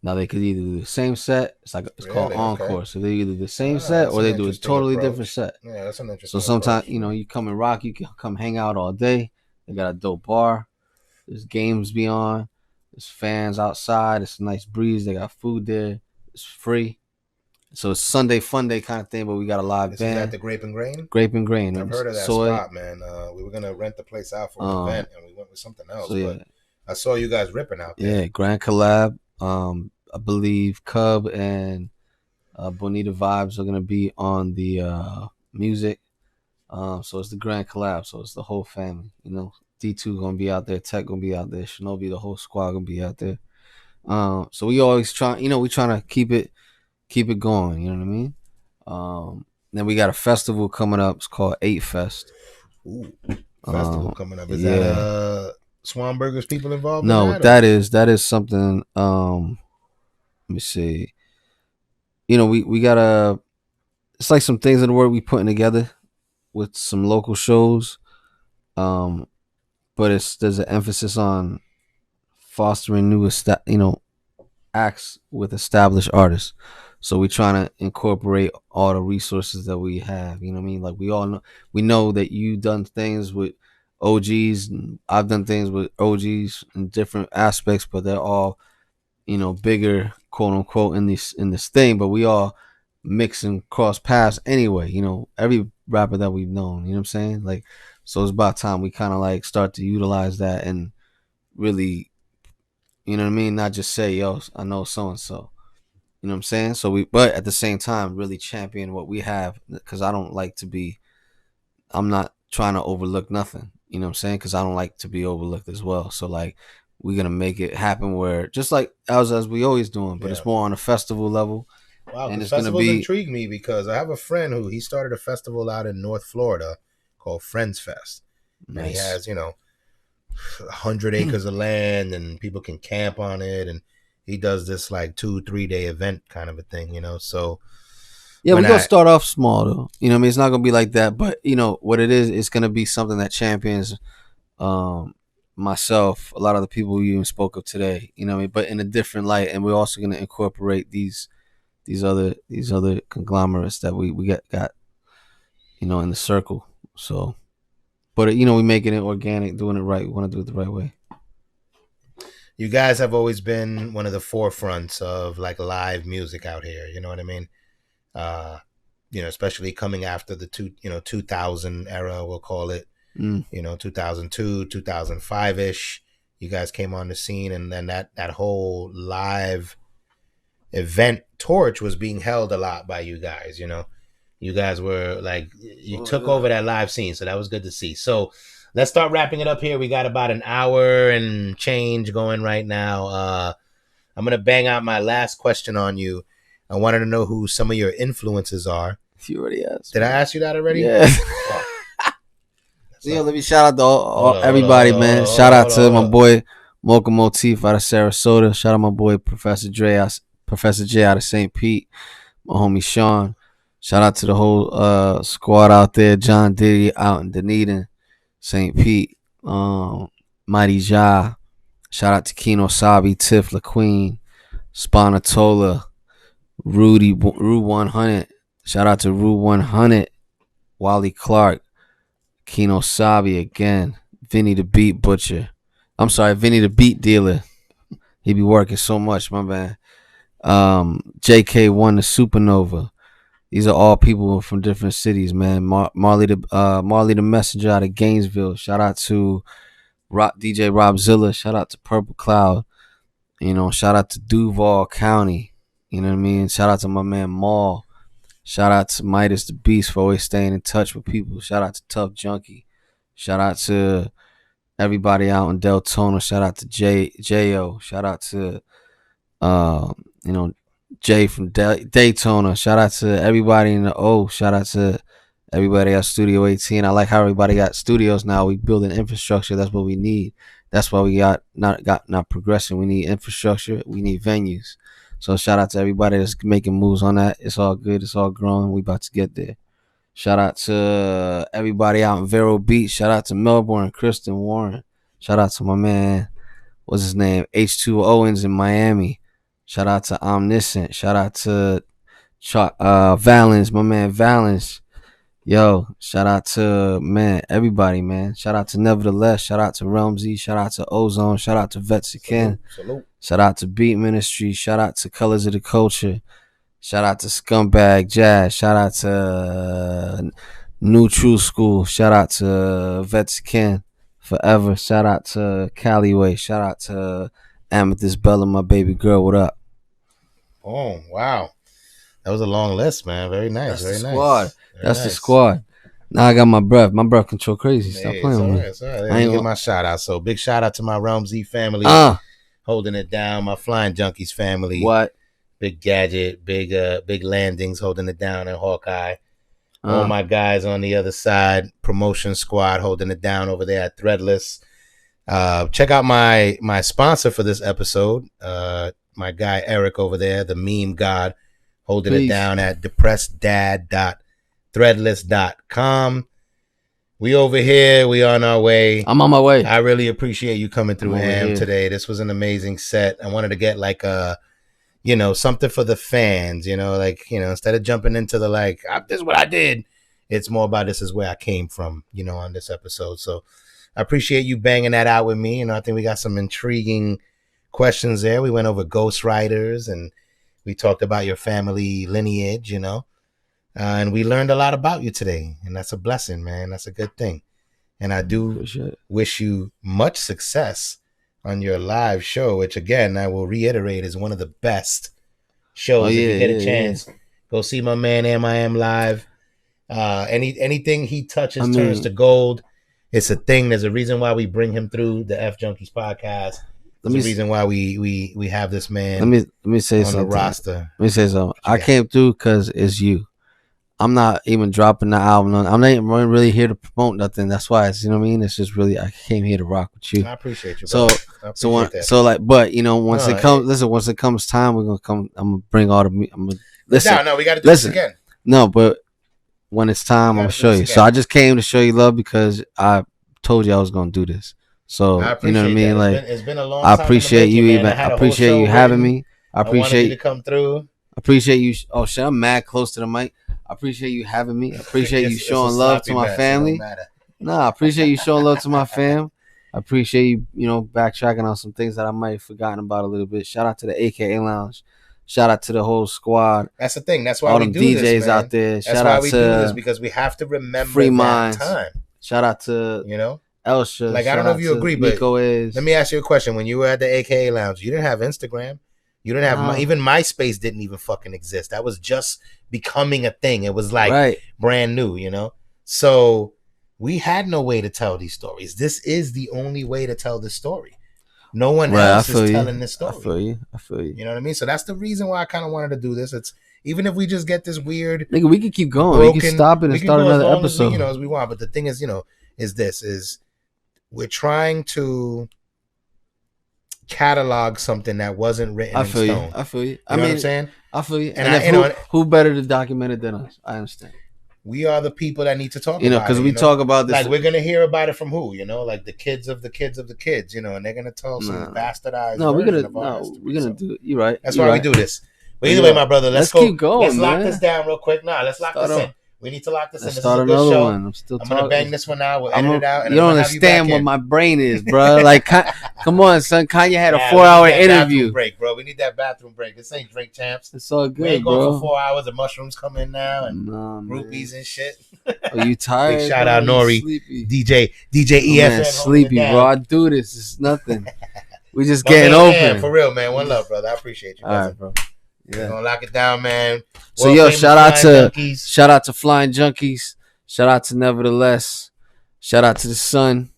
Now they could either do the same set. It's called Really? Okay. encore. So they either do the same Ah, set that's or an they do a interesting totally different approach. set. Yeah, that's an So interesting sometimes approach. you come and rock. You can come hang out all day. They got a dope bar. There's games be on. There's fans outside. It's a nice breeze. They got food there. It's free. So it's Sunday fun day kind of thing. But we got a live This is at band. the Grape and Grain. Grape and Grain. I've heard of that Soy. spot, man. We were gonna rent the place out for an event, and we went with something else. So yeah, But I saw you guys ripping out there. yeah. Grand collab. I believe Cub and Bonita Vibes are gonna be on the music. So it's the grand collab. So it's the whole family. You know, D2 gonna be out there, Tech gonna be out there, Shinobi, the whole squad gonna be out there. So we always try, we trying to keep it going. You know what I mean? Then we got a festival coming up. It's called 8 Fest. Ooh, festival coming up. Is yeah. that Swanberger's people involved? No, in that that is something. Let me see. We gotta. It's like some things in the world we putting together with some local shows. But there's an emphasis on fostering new acts with established artists. So we're trying to incorporate all the resources that we have. You know what I mean? Like we know that you done things with OGs, and I've done things with OGs in different aspects, but they're all bigger, quote unquote, in this thing. But we all mix and cross paths anyway. Every rapper that we've known. You know what I'm saying? Like, so it's about time we kind of like start to utilize that and really, you know what I mean? Not just say, yo, I know so and so. You know what I'm saying? But at the same time, really champion what we have, because I'm not trying to overlook nothing. You know what I'm saying? Because I don't like to be overlooked as well. So like, we're gonna make it happen where just like as we always doing, but it's more on a festival level. Wow, And the it's gonna festivals be intrigue me because I have a friend who he started a festival out in North Florida called Friends Fest. nice. And he has, 100 acres of land and people can camp on it. And he does this like 2-3 day event kind of a thing, So yeah, we're gonna start off small though. You know what I mean? It's not gonna be like that, but what it is, it's gonna be something that champions myself, a lot of the people you even spoke of today, you know what I mean, but in a different light. And we're also gonna incorporate these other conglomerates that we got in the circle. So, but we making it organic, doing it right. We want to do it the right way. You guys have always been one of the forefronts of like live music out here. You know what I mean? Especially coming after the 2000 era, we'll call it. 2002, 2005 ish. You guys came on the scene, and then that whole live event torch was being held a lot by you guys. You guys were like, you took over that live scene, so that was good to see. So let's start wrapping it up here. We got about an hour and change going right now. I'm gonna bang out my last question on you. I wanted to know who some of your influences are. You already asked. Did I ask you that already? Yeah. Let me shout out to everybody, man. Shout out to my boy Mocha Motif out of Sarasota. Shout out my boy Professor J out of St. Pete. My homie Sean. Shout out to the whole squad out there. John Diddy out in Dunedin, St. Pete. Mighty Ja. Shout out to Kino Sabi, Tiff LaQueen, Spanatola, Rue 100. Shout out to Rue 100, Wally Clark, Kino Sabi again, Vinny the Beat Butcher. I'm sorry, Vinny the Beat Dealer. He be working so much, my man. JK1 the Supernova. These are all people from different cities, man. Marley the Messenger out of Gainesville. Shout out to DJ Robzilla. Shout out to Purple Cloud. Shout out to Duval County. You know what I mean? Shout out to my man Maul. Shout out to Midas the Beast for always staying in touch with people. Shout out to Tough Junkie. Shout out to everybody out in Deltona. Shout out to J.O. Shout out to Jay from Daytona. Shout out to everybody in the O. Shout out to everybody at Studio 18. I like how everybody got studios now. We building infrastructure. That's what we need. That's why we got not progressing. We need infrastructure. We need venues. So shout out to everybody that's making moves on that. It's all good. It's all growing. We about to get there. Shout out to everybody out in Vero Beach. Shout out to Melbourne, Kristen Warren. Shout out to my man, what's his name? H2 Owens in Miami. Shout out to Omniscient. Shout out to Valens, my man Valens. Yo, shout out to, man, everybody, man. Shout out to Nevertheless. Shout out to Realmsy. Shout out to Ozone. Shout out to Vetsican. Salute. Shout out to Beat Ministry. Shout out to Colors of the Culture. Shout out to Scumbag Jazz. Shout out to New True School. Shout out to Vetsican Forever. Shout out to Caliway. Shout out to Amethyst Bella, my baby girl. What up? Oh, wow. That was a long list, man. Very nice. That's very the squad. nice. That's the squad. Now I got my breath. My breath control crazy. Stop playing with me. It's all right. I ain't get my shout out. So big shout out to my Realm Z family. Holding it down. My Flying Junkies family. What? Big Gadget. Big Landings holding it down in Hawkeye. All my guys on the other side. Promotion squad holding it down over there at Threadless. Check out my sponsor for this episode. My guy Eric over there, the meme god, holding it down at depresseddad.threadless.com. We over here. We on our way. I'm on my way. I really appreciate you coming through AM today. This was an amazing set. I wanted to get like a, something for the fans, instead of jumping into the this is what I did. It's more about this is where I came from, on this episode. So I appreciate you banging that out with me. I think we got some intriguing questions there. We went over ghostwriters and we talked about your family lineage, and we learned a lot about you today. And that's a blessing, man. That's a good thing. And I do wish you much success on your live show, which again, I will reiterate is one of the best shows. If you get a chance, go see my man AMIAM live. Anything he touches turns to gold. It's a thing. There's a reason why we bring him through the FJunkies podcast. There's a reason why we have this man. Let me say something on the roster. Let me say something. I came through because it's you. I'm not even dropping the album. I'm not even really here to promote nothing. That's why it's, it's just really, I came here to rock with you. I appreciate you. But once it comes time, we're gonna come. I'm gonna bring all the. I'm gonna listen. No, we got to do this again. No, but when it's time, I'm gonna show you. So I just came to show you love because I told you I was gonna do this. So you know what I mean? It's been a long time. I appreciate you even. I appreciate you having me. I appreciate you to come through. I appreciate you. Oh shit, I'm mad close to the mic. I appreciate you having me. I appreciate you It's a showing love to sloppy my mess, it family. don't matter. Nah, I appreciate you showing love to my fam. I appreciate you, backtracking on some things that I might have forgotten about a little bit. Shout out to the AKA Lounge. Shout out to the whole squad. That's the thing. That's why all we them do DJs this, man. out there. That's Shout why out we to do this, because we have to remember Free that Minds. time. Shout out to Elsha. Like, I don't know if you agree, but is. let me ask you a question. When you were at the AKA Lounge, you didn't have Instagram. You didn't have even MySpace didn't even fucking exist. That was just becoming a thing. It was like brand new, So we had no way to tell these stories. This is the only way to tell this story. No one else is telling this story. I feel you. You know what I mean? So that's the reason why I kind of wanted to do this. It's even if we just get this weird, nigga, we can keep going. We can stop it and start another episode. As we want. But the thing is, is we're trying to catalog something that wasn't written in stone. I feel you. You know what I'm saying? I feel you. And who better to document it than us? I understand. We are the people that need to talk about it. Because we talk about this. Like, we're going to hear about it from who? Like the kids of the kids of the kids, and they're going to tell some bastardized version of our history. We're going to do it. You're right. That's why we do this. But either way, my brother, let's go. Keep going, let's lock this down real quick. Let's lock this in. We need to lock this in. This is a good show. I'm going to bang this one out. We'll edit it out. And you don't understand what my brain is, bro. Like, come on, son. Kanye had a 4-hour interview. Break, bro. We need that bathroom break. This ain't Drink Champs. It's all good, we ain't bro. going for 4 hours. The mushrooms come in now and groupies and shit. Are you tired? Big shout out Nori, DJ EF. Man, sleepy, bro. I do this. It's nothing. We just getting open. Man, for real, man. One love, brother. I appreciate you. All right, bro. Yeah. We're gonna lock it down, man. So shout out to Flying Junkies. Shout out to Nevertheless. Shout out to the Sun.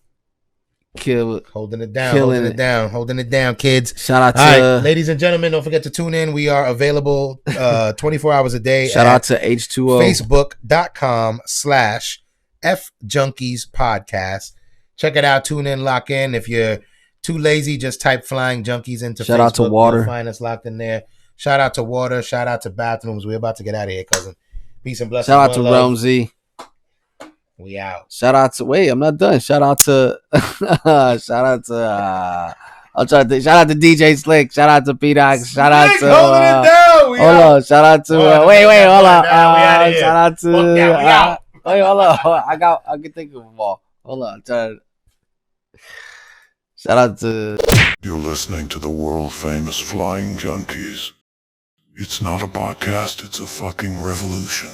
Holding it down, kids. Shout out to all right, ladies and gentlemen. Don't forget to tune in. We are available 24 hours a day. Shout out to H2O. Facebook.com/FJunkies podcast. Check it out. Tune in, lock in. If you're too lazy, just type Flying Junkies into Shout Facebook. out to Water. You'll find us locked in there. Shout out to Water. Shout out to Bathrooms. We're about to get out of here, cousin. Peace and blessings. Shout out to Realm Z. We out. Shout out to I'm not done. Shout out to shout out to DJ Slick. Shout out to P-Doc. Shout out to holding it down. Hold on. Shout out to wait, hold on. Shout out to wait, hold on. I can think of them all. Hold on. Shout out to You're listening to the world famous Flying Junkies. It's not a podcast, it's a fucking revolution.